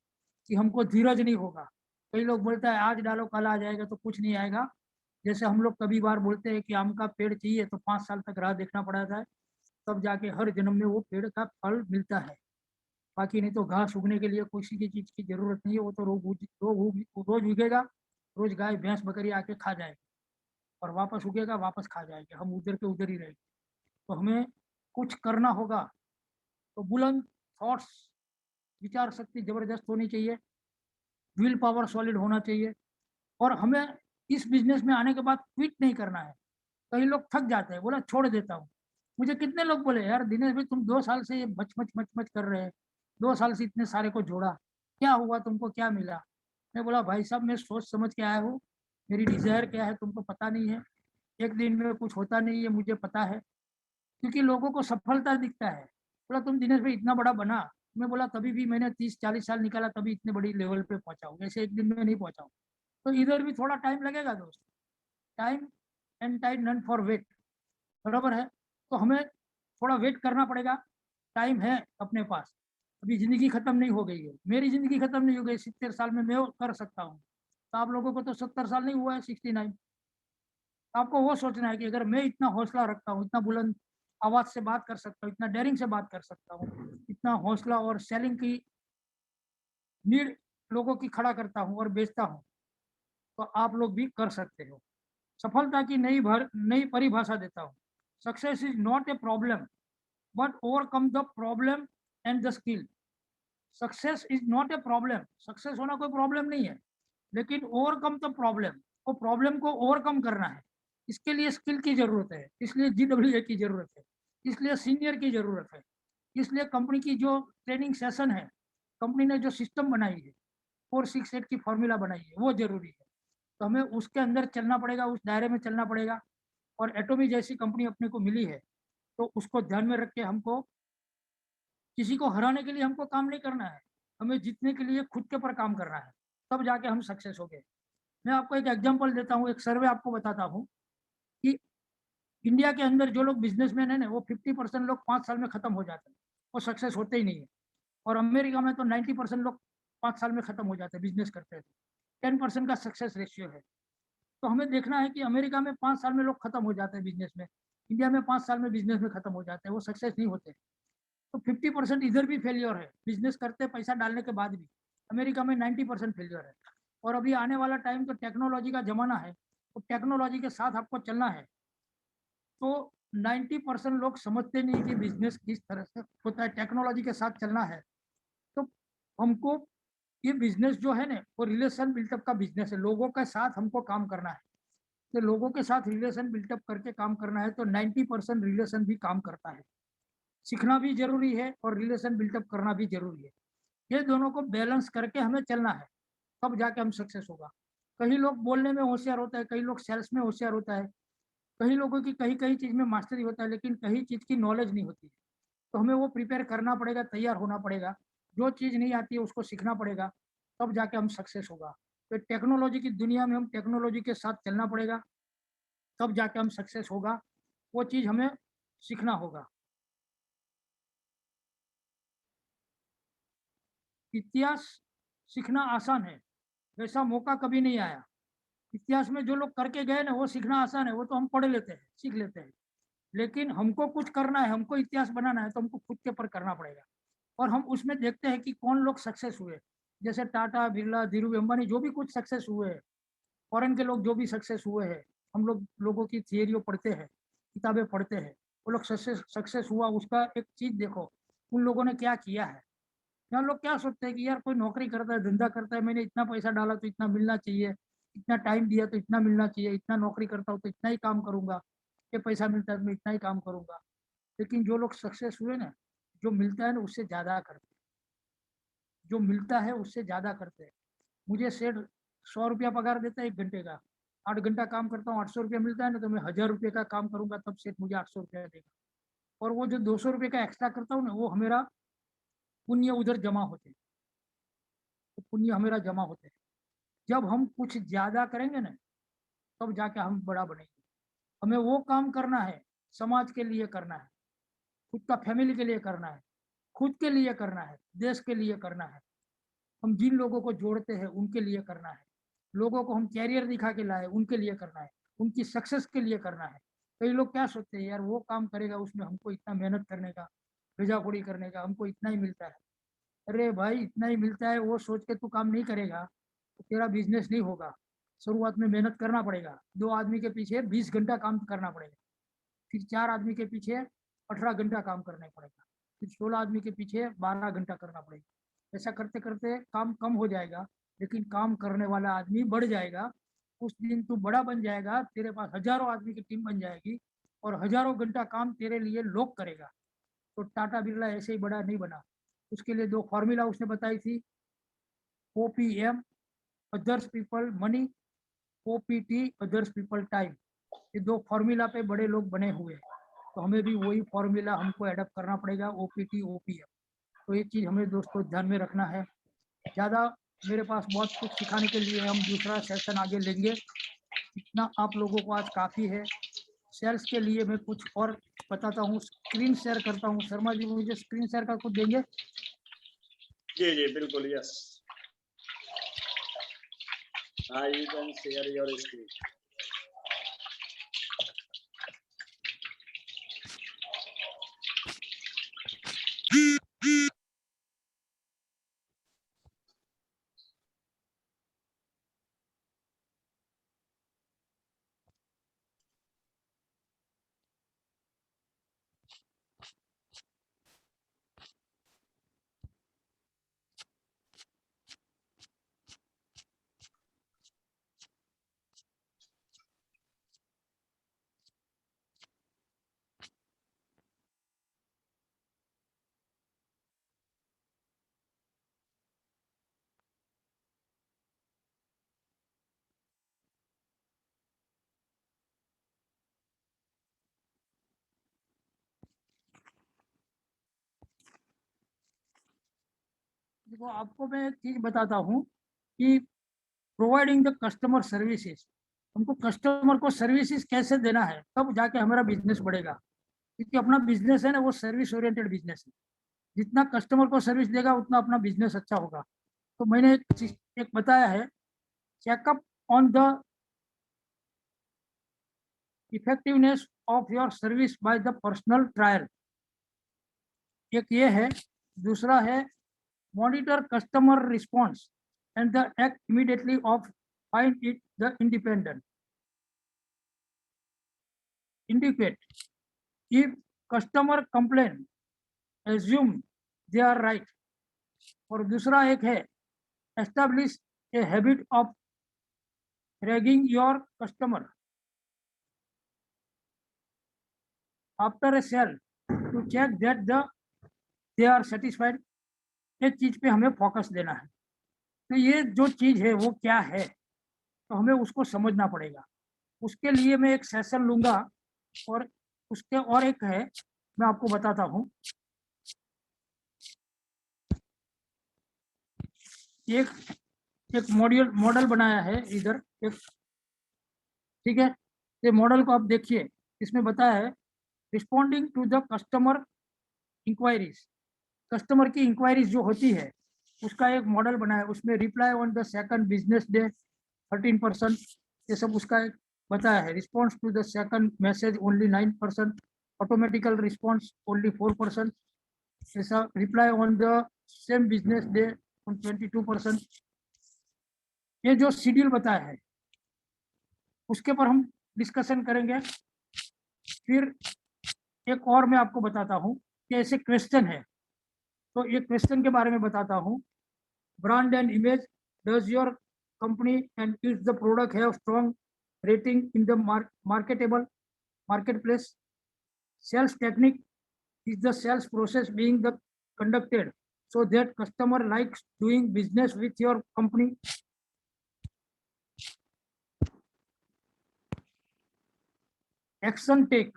कि हमको धीरज नहीं होगा। कई लोग बोलता है आज डालो कल आ जाएगा, तो कुछ नहीं आएगा। जैसे हम लोग कभी बार बोलते हैं कि आम का पेड़ चाहिए तो 5 साल तक राह देखना पड़ता है, तब जाके हर जन्म में वो पेड़ का फल मिलता है। बाकी नहीं तो घास उगने के लिए किसी की चीज की जरूरत नहीं है, वो तो रोज उगेगा। रोज गाय भैंस बकरी आके खा जाएगी, और वापस उगेगा वापस खा जाएंगे, हम उधर के उधर ही रहेंगे। तो हमें कुछ करना होगा, तो बुलंद थॉट्स, विचार शक्ति जबरदस्त होनी चाहिए, विल पावर सॉलिड होना चाहिए। और हमें इस बिजनेस में आने के बाद क्विट नहीं करना है। कई लोग थक जाते हैं, बोला छोड़ देता हूँ। मुझे कितने लोग बोले यार दिनेश भाई तुम 2 साल से ये मच मच मच मच कर रहे हैं, 2 साल से इतने सारे को जोड़ा, क्या हुआ तुमको, क्या मिला? मैं बोला भाई साहब मैं सोच समझ के आया हूँ, मेरी डिजायर क्या है तुमको पता नहीं है। एक दिन में कुछ होता नहीं है, मुझे पता है, क्योंकि लोगों को सफलता दिखता है। बोला तुम दिनेश भाई इतना बड़ा बना। मैं बोला तभी भी मैंने 30-40 साल निकाला, तभी इतने बड़ी लेवल पे पहुंचा हूँ, ऐसे एक दिन में नहीं पहुंचा हूँ। तो इधर भी थोड़ा टाइम लगेगा दोस्त। Time and time none for wait, बराबर है। तो हमें थोड़ा वेट करना पड़ेगा। टाइम है अपने पास, अभी जिंदगी खत्म नहीं हो गई है, मेरी जिंदगी खत्म नहीं हो गई। 70 साल में मैं वो कर सकता हूँ, तो आप लोगों को तो 70 साल नहीं हुआ है, 69। आपको वो सोचना है कि अगर मैं इतना हौसला रखता हूँ, इतना बुलंद आवाज से बात कर सकता हूँ, इतना डेयरिंग से बात कर सकता हूँ, इतना हौसला और सेलिंग की नीड लोगों की खड़ा करता हूँ और बेचता हूँ, तो आप लोग भी कर सकते हो। सफलता की नई परिभाषा देता हूँ। Success is not a problem but overcome the problem and the skill. Success is not a problem, success होना कोई प्रॉब्लम नहीं है, लेकिन ओवरकम द प्रॉब्लम, वो प्रॉब्लम को ओवरकम करना है। इसके लिए स्किल की जरूरत है, इसलिए GWA की जरूरत है, इसलिए सीनियर की जरूरत है, इसलिए कंपनी की जो ट्रेनिंग सेशन है, कंपनी ने जो सिस्टम बनाई है, 4-6-8 की फॉर्मूला बनाई है, वो जरूरी है। तो हमें उसके अंदर चलना पड़ेगा, उस दायरे में चलना पड़ेगा। और एटोमी जैसी कंपनी अपने को मिली है, तो उसको ध्यान में रख के हमको किसी को हराने के लिए हमको काम नहीं करना है, हमें जीतने के लिए खुद के ऊपर काम करना है, तब जाके हम सक्सेस हो गए। मैं आपको एक एग्जांपल देता हूँ, एक सर्वे आपको बताता हूँ कि इंडिया के अंदर जो लोग बिजनेसमैन है ना, वो 50% लोग 5 साल में खत्म हो जाते हैं, वो सक्सेस होते ही नहीं है। और अमेरिका में तो 90% लोग 5 साल में खत्म हो जाते हैं बिजनेस करते हैं। 10% का सक्सेस रेशियो है। तो हमें देखना है कि अमेरिका में 5 साल में लोग खत्म हो जाते हैं बिजनेस में, इंडिया में 5 साल में बिजनेस में खत्म हो जाते हैं, वो सक्सेस नहीं होते। तो 50% इधर भी फेलियर है, बिजनेस करते पैसा डालने के बाद भी। अमेरिका में 90% फेलियर है। और अभी आने वाला टाइम तो टेक्नोलॉजी का जमाना है, तो टेक्नोलॉजी के साथ आपको चलना है। तो 90% लोग समझते नहीं कि बिजनेस किस तरह से होता है, टेक्नोलॉजी के साथ चलना है। तो हमको ये बिजनेस जो है ना, वो रिलेशन बिल्टअप का बिजनेस है, लोगों के साथ हमको काम करना है। तो लोगों के साथ रिलेशन बिल्टअप करके काम करना है, तो 90% रिलेशन भी काम करता है। सीखना भी जरूरी है और रिलेशन बिल्टअप करना भी जरूरी है। ये दोनों को बैलेंस करके हमें चलना है, तब जाके हम सक्सेस होगा। कई लोग बोलने में होशियार होता है, कई लोग सेल्स में होशियार होता है, कई लोगों की कहीं कहीं चीज में मास्टरी होता है, लेकिन कहीं चीज की नॉलेज नहीं होती है। तो हमें वो प्रिपेयर करना पड़ेगा, तैयार होना पड़ेगा। जो चीज नहीं आती है उसको सीखना पड़ेगा, तब जाके हम सक्सेस होगा। तो टेक्नोलॉजी की दुनिया में हम टेक्नोलॉजी के साथ चलना पड़ेगा, तब जाके हम सक्सेस होगा। वो चीज हमें सीखना होगा। इतिहास सीखना आसान है, वैसा मौका कभी नहीं आया। इतिहास में जो लोग करके गए ना, वो सीखना आसान है, वो तो हम पढ़ लेते हैं, सीख लेते हैं। लेकिन हमको कुछ करना है, हमको इतिहास बनाना है, तो हमको खुद के ऊपर करना पड़ेगा। और हम उसमें देखते हैं कि कौन लोग सक्सेस हुए। जैसे टाटा, बिरला, धीरू अंबानी, जो भी कुछ सक्सेस हुए हैं, फॉरेन के लोग जो भी सक्सेस हुए हैं, हम लोग लोगों की थियरियों पढ़ते हैं, किताबें पढ़ते हैं। वो लोग सक्सेस सक्सेस हुआ, उसका एक चीज देखो, उन लोगों ने क्या किया है। यहाँ लोग क्या सोचते हैं कि यार कोई नौकरी करता है, धंधा करता है, मैंने इतना पैसा डाला तो इतना मिलना चाहिए, इतना टाइम दिया तो इतना मिलना चाहिए, इतना नौकरी करता हूँ तो इतना ही काम करूंगा, ये पैसा मिलता है तो मैं इतना ही काम करूंगा। लेकिन जो लोग सक्सेस हुए ना, जो मिलता है ना उससे ज्यादा करते हैं, जो मिलता है उससे ज्यादा करते हैं। मुझे सेठ 100 रुपया पगार देता है 1 घंटे का, 8 घंटा काम करता हूँ, 800 रुपया मिलता है ना, तो मैं 1000 रुपये का काम करूंगा तब सेठ मुझे 800 रुपया देगा। और वो जो 200 रुपये का एक्स्ट्रा करता हूँ ना, वो हमेरा पुण्य उधर जमा होते हैं, तो पुण्य हमेरा जमा होते हैं। जब हम कुछ ज्यादा करेंगे ना, तब जाके हम बड़ा बनेंगे। हमें वो काम करना है, समाज के लिए करना है, खुद का फैमिली के लिए करना है, खुद के लिए करना है, देश के लिए करना है। हम जिन लोगों को जोड़ते हैं उनके लिए करना है, लोगों को हम कैरियर दिखा के लाए उनके लिए करना है, उनकी सक्सेस के लिए करना है। कई लोग क्या सोचते हैं, यार वो काम करेगा उसमें हमको इतना मेहनत करने का, भेजाखोरी करने का, हमको इतना ही मिलता है। अरे भाई, इतना ही मिलता है वो सोच के तू काम नहीं करेगा तो तेरा बिजनेस नहीं होगा। शुरुआत में मेहनत करना पड़ेगा, 2 आदमी के पीछे 20 घंटा काम करना पड़ेगा, फिर 4 आदमी के पीछे 18 घंटा काम करना पड़ेगा, फिर 16 आदमी के पीछे 12 घंटा करना पड़ेगा। ऐसा करते करते काम कम हो जाएगा, लेकिन काम करने वाला आदमी बढ़ जाएगा। उस दिन तू बड़ा बन जाएगा, तेरे पास हजारों आदमी की टीम बन जाएगी, और हजारों घंटा काम तेरे लिए लोग करेगा। तो टाटा बिरला ऐसे ही बड़ा नहीं बना। उसके लिए 2 फॉर्मूला उसने बताई थी, OPM, others people money, OPT, others people time. ये 2 फॉर्मूला पे बड़े लोग बने हुए हैं। तो हमें भी वही फॉर्मूला हमको एडप्ट करना पड़ेगा, OPT OPM। तो ये चीज हमें दोस्तों ध्यान में रखना है। ज्यादा मेरे पास बहुत कुछ सिखाने के लिए, हम दूसरा सेशन आगे लेंगे। इतना आप लोगों को आज काफी है। सेल्स के लिए मैं कुछ और बताता हूँ, स्क्रीन शेयर करता हूँ। शर्मा जी मुझे स्क्रीन शेयर कर कुछ देंगे? जी जी बिल्कुल, यस। हाँ, you can share your screen. देखो आपको मैं एक चीज बताता हूँ कि प्रोवाइडिंग द कस्टमर सर्विसेज, हमको कस्टमर को सर्विसेज कैसे देना है तब जाके हमारा बिजनेस बढ़ेगा, क्योंकि अपना बिजनेस है ना वो सर्विस ओरिएंटेड बिजनेस है। जितना कस्टमर को सर्विस देगा उतना अपना बिजनेस अच्छा होगा। तो मैंने एक बताया है, checkup on the effectiveness of your service by the personal trial, एक ये है। दूसरा है monitor customer response and the act immediately of find it the independent indicate if customer complain assume they are right। और दूसरा एक है establish a habit of ragging your customer after a sale to check that they are satisfied। एक चीज पे हमें focus देना है। तो ये जो चीज है वो क्या है तो हमें उसको समझना पड़ेगा। उसके लिए मैं एक सेशन लूंगा और उसके और एक है मैं आपको बताता हूँ। एक मॉडल बनाया है इधर एक, ठीक है। ये मॉडल को आप देखिए, इसमें बताया है responding to the customer inquiries, customer की इंक्वायरीज जो होती है उसका एक मॉडल बनाया है। उसमें reply on the second business day 13%, ये सब उसका एक बताया है। Response to the second message only 9%, automatical response only 4%, ऐसा reply on the same business day 22%। ये जो शेड्यूल बताया है उसके पर हम डिस्कशन करेंगे। फिर एक और मैं आपको बताता हूँ कि ऐसे क्वेश्चन है, तो ये क्वेश्चन के बारे में बताता हूँ। Brand and image, does your company and is the product have strong rating in the marketable market place. Sales technique, is the sales process being the conducted so that customer likes doing business with your company। action take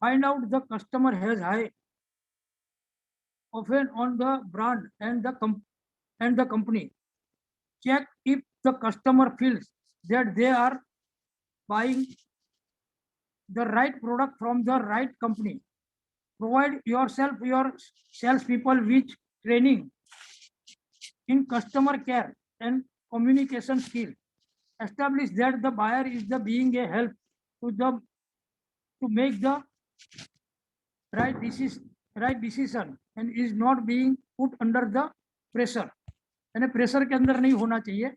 find out the customer has high often on the brand and the company। check if the customer feels that they are buying the right product from the right company। provide your sales people with training in customer care and communication skill। establish that the buyer is the being a help to make the right decision and is not being put under the pressure, यानी pressure के अंदर नहीं होना चाहिए।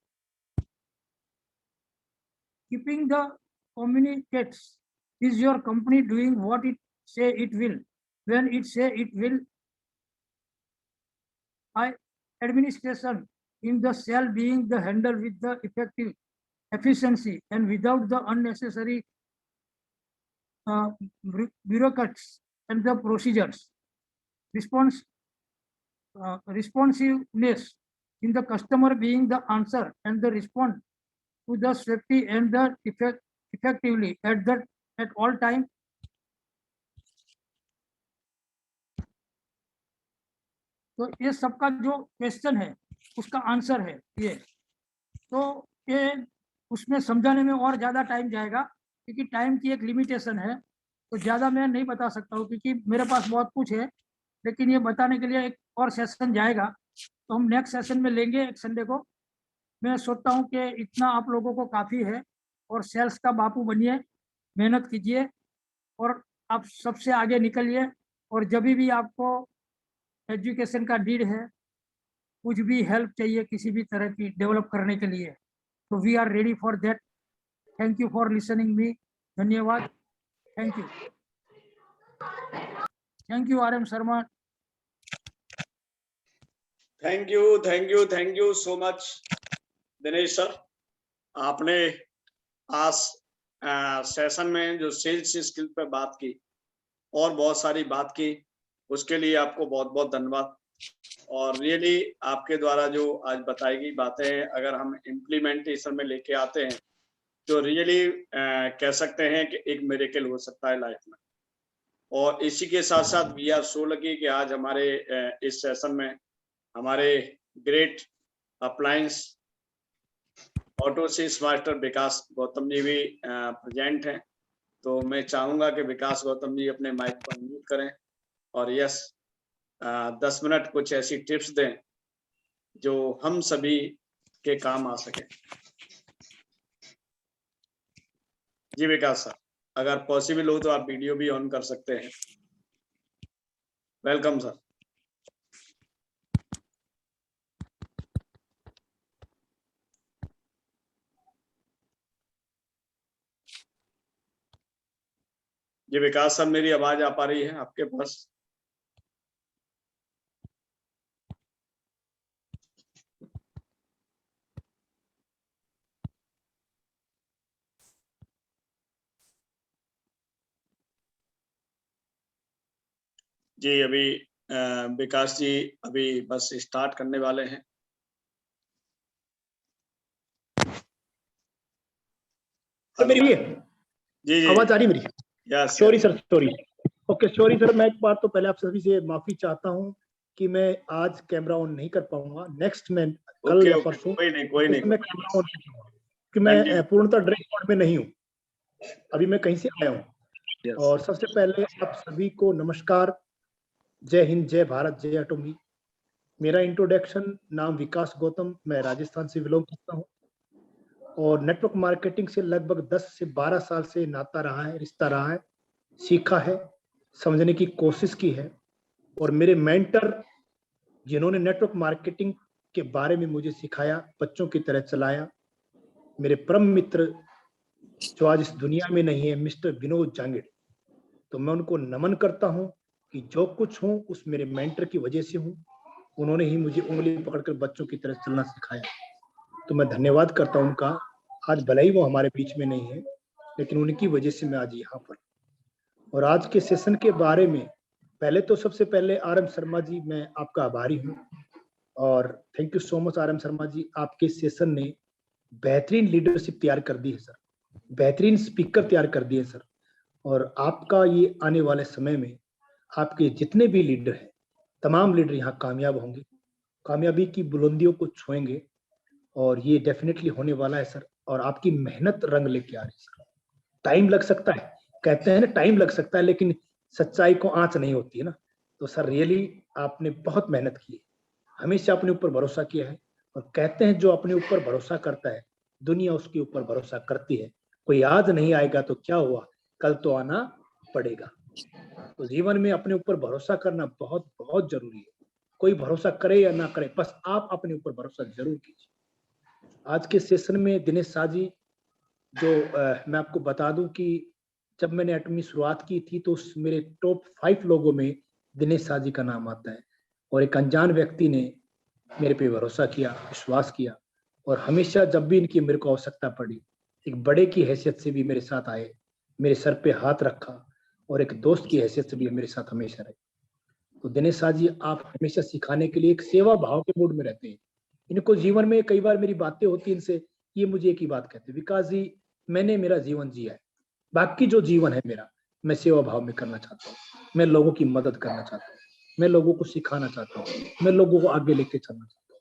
keeping the communicates, is your company doing what it say it will when it say it will। administration in the cell being the handle with the effective efficiency and without the unnecessary bureaucrats and the procedures। responsiveness in the customer being the answer and the response to the safety and the effectively at all time। तो ये सबका जो question है उसका answer है ये। तो ये उसमें समझाने में और ज़्यादा टाइम जाएगा क्योंकि टाइम की एक लिमिटेशन है, तो ज़्यादा मैं नहीं बता सकता हूँ क्योंकि मेरे पास बहुत कुछ है। लेकिन ये बताने के लिए एक और सेशन जाएगा, तो हम नेक्स्ट सेशन में लेंगे एक संडे को। मैं सोचता हूँ कि इतना आप लोगों को काफ़ी है और सेल्स का बापू बनिए, मेहनत कीजिए और आप सबसे आगे निकलिए। और जब भी आपको एजुकेशन का नीड है, कुछ भी हेल्प चाहिए किसी भी तरह की डेवलप करने के लिए, तो we are ready for that. Thank you for listening me. धन्यवाद। Thank you RM Sharma. Thank you so much Dinesh sir. आपने आज सेशन में जो सेल्स स्किल पे बात की और बहुत सारी बात की, उसके लिए आपको बहुत बहुत धन्यवाद। और रियली आपके द्वारा जो आज बताई गई बातें अगर हम इम्प्लीमेंटेशन में लेके आते हैं तो रियली कह सकते हैं कि एक मिरेकल हो सकता है लाइफ में। और इसी के साथ साथ वी आर सो लकी कि आज हमारे इस सेशन में हमारे great appliance auto sales master Vikas Gautam ji भी प्रेजेंट हैं। तो मैं चाहूंगा कि विकास गौतम जी अपने माइक पर म्यूट करें और 10 मिनट कुछ ऐसी टिप्स दें जो हम सभी के काम आ सके। जी विकास सर, अगर पॉसिबल हो तो आप वीडियो भी ऑन कर सकते हैं। Welcome sir. जी विकास सर, मेरी आवाज आ पा रही है आपके पास? जी अभी विकास जी अभी बस स्टार्ट करने वाले हैं। मेरी जी जी आवाज आ रही मेरी? Yes sorry sir, sorry. Okay sorry sir, मैं एक बार तो पहले आप सभी से माफी चाहता हूं कि मैं आज कैमरा ऑन नहीं कर पाऊंगा। नेक्स्ट मैं कल या परसों कोई नहीं मैं कैमरा ऑन करूंगा कि मैं पूर्णतः ड्रेस कोड में नहीं हूं, अभी मैं कहीं से आया हूं। और सबसे पहले आप सभी को नमस्कार, जय हिंद, जय भारत, जय एटॉमी। मेरा इंट्रोडक्शन, नाम विकास गौतम, मैं राजस्थान से बिलोंग करता हूं और नेटवर्क मार्केटिंग से लगभग 10 से 12 साल से नाता रहा है, रिश्ता रहा है। सीखा है, समझने की कोशिश की है और मेरे मेंटर जिन्होंने नेटवर्क मार्केटिंग के बारे में मुझे सिखाया, बच्चों की तरह चलाया, मेरे परम मित्र जो आज इस दुनिया में नहीं है, मिस्टर विनोद जांगिड़। तो मैं उनको नमन करता हूं कि जो कुछ हूं उस मेरे मेंटर की वजह से हूं। उन्होंने ही मुझे उंगली पकड़कर बच्चों की तरह चलना सिखाया, तो मैं धन्यवाद करता हूं उनका। आज भले ही वो हमारे बीच में नहीं है, लेकिन उनकी वजह से मैं आज यहाँ पर। और आज के सेशन के बारे में पहले तो सबसे पहले RM शर्मा जी, मैं आपका आभारी हूँ और thank you so much RM Sharma ji. आपके सेशन ने बेहतरीन लीडरशिप तैयार कर दी है सर, बेहतरीन स्पीकर तैयार कर दिए सर। और आपका ये आने वाले समय में आपके जितने भी लीडर हैं, तमाम लीडर यहाँ कामयाब होंगे, कामयाबी की बुलंदियों को छुएंगे और ये डेफिनेटली होने वाला है सर। और आपकी मेहनत रंग लेके आ रही है सर। टाइम लग सकता है, कहते हैं ना टाइम लग सकता है, लेकिन सच्चाई को आंच नहीं होती है ना। तो सर रियली आपने बहुत मेहनत की है, हमेशा अपने ऊपर भरोसा किया है और कहते हैं जो अपने ऊपर भरोसा करता है दुनिया उसके ऊपर भरोसा करती है। कोई आज नहीं आएगा तो क्या हुआ, कल तो आना पड़ेगा। तो जीवन में अपने ऊपर भरोसा करना बहुत बहुत जरूरी है। कोई भरोसा करे या ना करे, बस आप अपने ऊपर भरोसा जरूर कीजिए। आज के सेशन में दिनेश शाह जी, जो मैं आपको बता दूं कि जब मैंने एटमी शुरुआत की थी तो मेरे टॉप 5 लोगों में दिनेश शाह जी का नाम आता है। और एक अनजान व्यक्ति ने मेरे पे भरोसा किया, विश्वास किया और हमेशा जब भी इनकी मेरे को आवश्यकता पड़ी, एक बड़े की हैसियत से भी मेरे साथ आए, मेरे सर पे हाथ रखा और एक दोस्त की हैसियत से भी मेरे साथ हमेशा रहे। तो दिनेश शाह जी, आप हमेशा सिखाने के लिए एक सेवा भाव के मूड में रहते हैं। इनको जीवन में कई बार मेरी बातें होती हैं इनसे, ये मुझे एक ही बात कहते हैं, विकास जी मैंने मेरा जीवन जिया है, बाकी जो जीवन है मेरा मैं सेवा भाव में करना चाहता हूँ, मैं लोगों की मदद करना चाहता हूँ, मैं लोगों को सिखाना चाहता हूँ, मैं लोगों को आगे लेके चलना चाहता हूँ।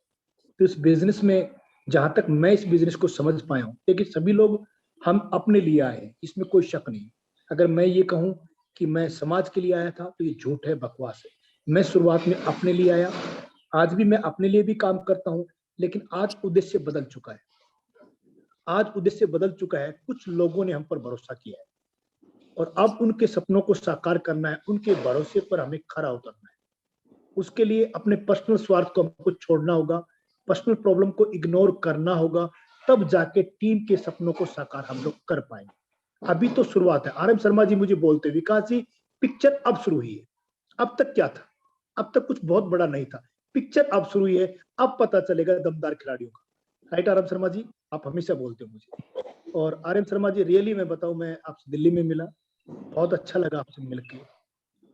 तो इस बिजनेस में जहां तक मैं इस बिजनेस को समझ पाया हूँ, देखिए सभी लोग हम अपने लिए आए हैं, इसमें कोई शक नहीं। अगर मैं ये कहूँ कि मैं समाज के लिए आया था तो ये झूठ है, बकवास है। मैं शुरुआत में अपने लिए आया, आज भी मैं अपने लिए भी काम करता हूँ, लेकिन आज उद्देश्य बदल चुका है। आज उद्देश्य बदल चुका है, कुछ लोगों ने हम पर भरोसा किया है और अब उनके सपनों को साकार करना है, उनके भरोसे पर हमें खरा उतरना है। उसके लिए अपने पर्सनल स्वार्थ को हमको छोड़ना होगा, पर्सनल प्रॉब्लम को इग्नोर करना होगा, तब जाके टीम के सपनों को साकार हम लोग कर पाएंगे। अभी तो शुरुआत है। RM शर्मा जी मुझे बोलते, विकास जी पिक्चर अब शुरू हुई है, अब तक क्या था, अब तक कुछ बहुत बड़ा नहीं था, पिक्चर अब शुरू हुई है, अब पता चलेगा दमदार खिलाड़ियों का। राइट RM शर्मा जी, आप हमेशा बोलते हो मुझे। और RM शर्मा जी रियली मैं बताऊं, मैं आपसे दिल्ली में मिला, बहुत अच्छा लगा आपसे मिलके।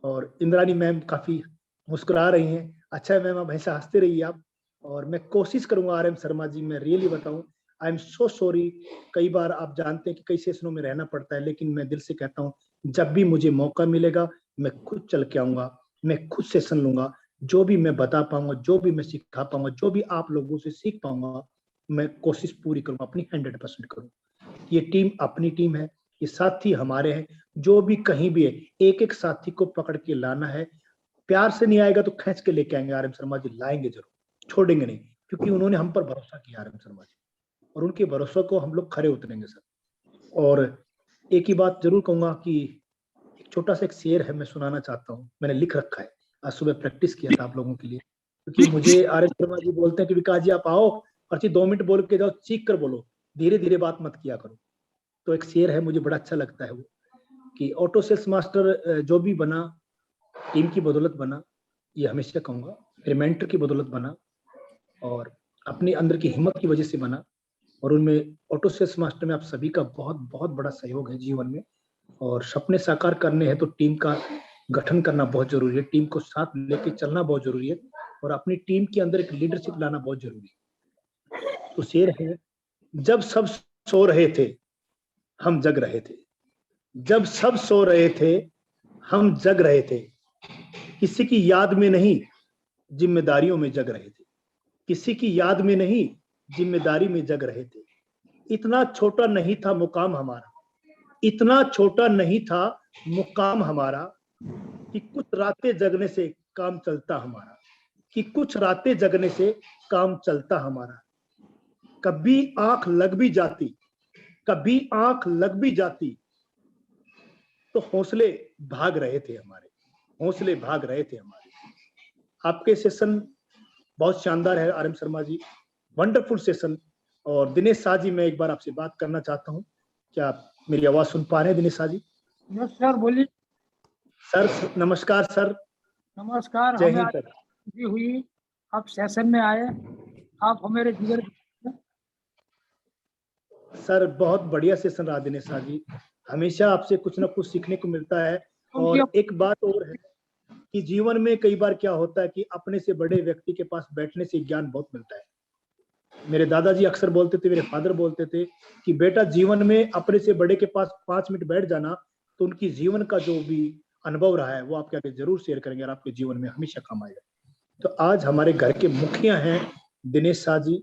और इंद्रानी मैम काफी मुस्कुरा रही हैं, अच्छा है मैम, आप हमेशा हंसते रहिए आप। और मैं कोशिश करूंगा RM शर्मा जी, मैं रियली बताऊं, आई एम सो सॉरी। कई बार आप जानते हैं कि कई सेशनों में रहना पड़ता है, लेकिन मैं दिल से कहता हूँ जब भी मुझे मौका मिलेगा मैं खुद चल के आऊंगा, मैं खुद सेशन लूंगा। जो भी मैं बता पाऊंगा, जो भी मैं सिखा पाऊंगा, जो भी आप लोगों से सीख पाऊंगा, मैं कोशिश पूरी करूंगा, अपनी 100% करूंगा। ये टीम अपनी टीम है, ये साथी हमारे हैं। जो भी कहीं भी है, एक एक साथी को पकड़ के लाना है। प्यार से नहीं आएगा तो खींच के लेके आएंगे। आरएम शर्मा जी लाएंगे जरूर, छोड़ेंगे नहीं, क्योंकि उन्होंने हम पर भरोसा किया आरएम शर्मा जी, और उनके भरोसे को हम लोग खरे उतरेंगे सर। और एक ही बात जरूर कहूंगा कि एक छोटा सा एक शेर है, मैं सुनाना चाहता हूँ, मैंने लिख रखा है, आज सुबह प्रैक्टिस किया था आप लोगों के लिए। क्योंकि मुझे आरएस शर्मा जी बोलते हैं कि विकास जी आप आओ और 2 मिनट बोल के जाओ, चीख कर बोलो, धीरे धीरे बात मत किया करो। तो एक शेर है, मुझे बड़ा अच्छा लगता है वो, कि ऑटो सेल्स मास्टर जो भी बना टीम की बदौलत बना, ये हमेशा कहूंगा, मेरे मेंटर की बदौलत बना, और अपने अंदर की हिम्मत की वजह से बना। और उनमें ऑटो सेल्स मास्टर में आप सभी का बहुत बहुत बड़ा सहयोग है जीवन में। और सपने साकार करने हैं तो टीम का गठन करना बहुत जरूरी है, टीम को साथ लेके चलना बहुत जरूरी है, और अपनी टीम के अंदर एक लीडरशिप लाना बहुत जरूरी है। तो शेर है, जब सब सो रहे थे हम जग रहे थे, जब सब सो रहे थे हम जग रहे थे, किसी की याद में नहीं जिम्मेदारियों में जग रहे थे, किसी की याद में नहीं जिम्मेदारी में जग रहे थे। इतना छोटा नहीं था मुकाम हमारा, इतना छोटा नहीं था मुकाम हमारा, कि कुछ रातें जगने से काम चलता हमारा, कि कुछ रातें जगने से काम चलता हमारा। कभी आंख लग भी जाती, कभी आंख लग भी जाती, तो हौसले भाग रहे थे हमारे, हौसले भाग रहे थे हमारे। आपके सेशन बहुत शानदार है आरएम शर्मा जी, वंडरफुल सेशन। और दिनेश शाह जी, मैं एक बार आपसे बात करना चाहता हूँ, क्या आप मेरी आवाज सुन पा रहे हैं दिनेश शाह जी? यस सर, बोलिए। सर नमस्कार सर। नमस्कार। जय हमें हिंद आज सर। खुशी हुई आप सेशन में आए, आप हमारे जिगर। सर बहुत बढ़िया सेशन रहा दिनेश शाह जी, हमेशा आपसे कुछ ना कुछ सीखने को मिलता है। और एक बात और है कि जीवन में कई बार क्या होता है कि अपने से बड़े व्यक्ति के पास बैठने से ज्ञान बहुत मिलता है। मेरे दादाजी अक्सर बोलते थे, मेरे फादर बोलते थे कि बेटा जीवन में अपने से बड़े के पास 5 मिनट बैठ जाना, तो उनकी जीवन का जो भी अनुभव रहा है वो आपके आगे जरूर शेयर करेंगे और आपके जीवन में हमेशा काम आएगा। तो आज हमारे घर के मुखिया हैं दिनेश शाह जी,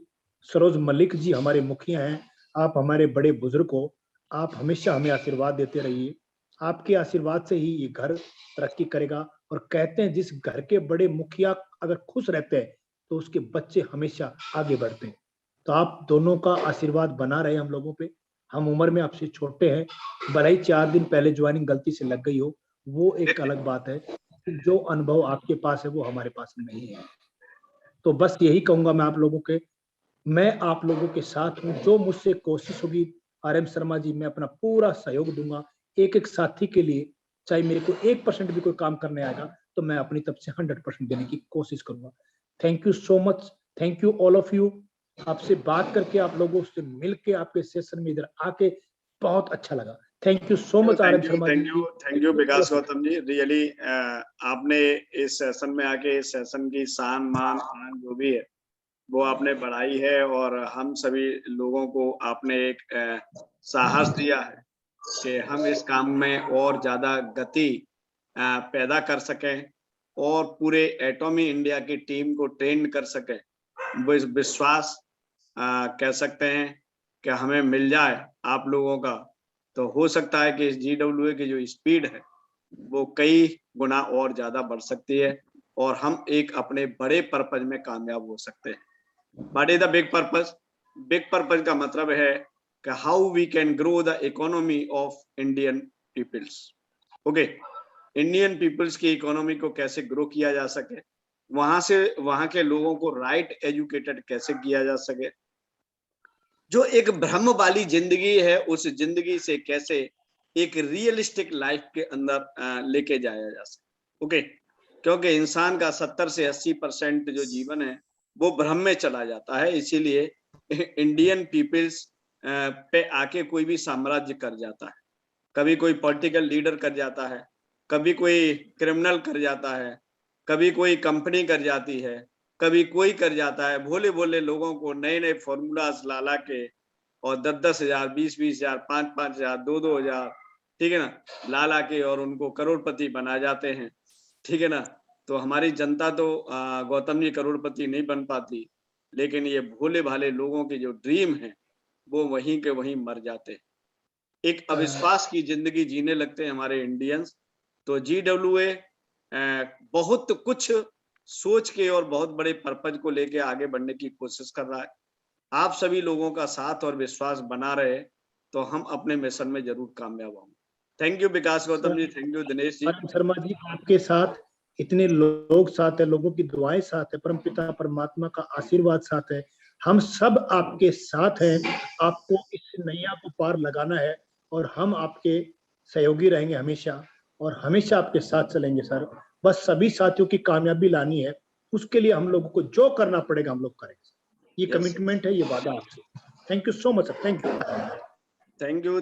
सरोज मलिक जी हमारे मुखिया हैं। आप हमारे बड़े बुजुर्ग हो, आप हमेशा हमें आशीर्वाद देते रहिए, आपके आशीर्वाद से ही ये घर तरक्की करेगा। और कहते हैं जिस घर के बड़े मुखिया अगर खुश रहते हैं तो उसके बच्चे हमेशा आगे बढ़ते हैं। तो आप दोनों का आशीर्वाद बना रहे हम लोगों पे। हम उम्र में आपसे छोटे हैं, भले ही 4 दिन पहले ज्वाइनिंग गलती से लग गई हो, वो एक अलग बात है। जो अनुभव आपके पास है वो हमारे पास नहीं है। तो बस यही कहूंगा मैं आप लोगों के, मैं आप लोगों के साथ हूँ। जो मुझसे कोशिश होगी आरएम शर्मा जी, मैं अपना पूरा सहयोग दूंगा एक एक साथी के लिए। चाहे मेरे को 1% भी कोई काम करने आएगा तो मैं अपनी तरफ से 100% देने की कोशिश करूंगा। Thank you so much, thank you all of you. आपसे बात करके, आप लोगों से मिलके, आपके सेशन में इधर आके बहुत अच्छा लगा। Thank you so much RM Sharma ji. Thank you Vikas Gautam ji, really आपने इस सेशन में आके इस सेशन की शान मान आन जो भी है वो आपने बढ़ाई है, और हम सभी लोगों को आपने एक साहस दिया है कि हम इस काम में और ज्यादा गति पैदा कर सकें और पूरे एटॉमी इंडिया की टीम को ट्रेन कर सकें। वो इस विश्वास कह सकते हैं कि हमें मिल जाए आप लोगों का, तो हो सकता है कि इस GWA की जो स्पीड है वो कई गुना और ज्यादा बढ़ सकती है और हम एक अपने बड़े पर्पज में कामयाब हो सकते हैं। What is the big purpose? Big purpose का मतलब है कि how we can grow the economy of Indian peoples. Okay, Indian peoples की इकोनॉमी को कैसे ग्रो किया जा सके, वहां से वहां के लोगों को राइट एजुकेटेड कैसे किया जा सके, जो एक भ्रम वाली जिंदगी है उस जिंदगी से कैसे एक रियलिस्टिक लाइफ के अंदर लेके जाया जा सके। ओके, क्योंकि इंसान का 70 से 80% जो जीवन है वो भ्रम में चला जाता है, इसीलिए इंडियन पीपल्स पे आके कोई भी साम्राज्य कर जाता है, कभी कोई पॉलिटिकल लीडर कर जाता है, कभी कोई क्रिमिनल कर जाता है, कभी कोई कंपनी कर जाती है, कभी कोई कर जाता है। भोले भोले लोगों को नए नए फॉर्मूलाज ला के और 10-10 हजार, 20-20 हजार, 5-5 हजार, 2-2 हजार, ठीक है ना, ला के और उनको करोड़पति बना जाते हैं, ठीक है ना। तो हमारी जनता तो गौतम जी करोड़पति नहीं बन पाती, लेकिन ये भोले भाले लोगों के जो ड्रीम है वो वहीं के वहीं मर जाते हैं, एक अविश्वास की जिंदगी जीने लगते हैं हमारे इंडियंस। तो GWA बहुत कुछ सोच के और बहुत बड़े पर्पज को लेके आगे बढ़ने की कोशिश कर रहा है। आप सभी लोगों का साथ और विश्वास बना रहे तो हम अपने मिशन में जरूर कामयाब होंगे। Thank you Vikas Gautam ji, thank you Dinesh ji. Sharma ji, आपके साथ इतने लोग साथ है, लोगों की दुआएं साथ है, परमपिता परमात्मा का आशीर्वाद साथ है, हम सब आपके साथ हैं। आपको इस नैया को पार लगाना है और हम आपके सहयोगी रहेंगे हमेशा और हमेशा आपके साथ चलेंगे सर। बस सभी साथियों की कामयाबी लानी है, उसके लिए हम लोगों को जो करना पड़ेगा हम लोग करेंगे। ये कमिटमेंट है, ये वादा आपसे। Thank you so much sir, thank you. Thank you.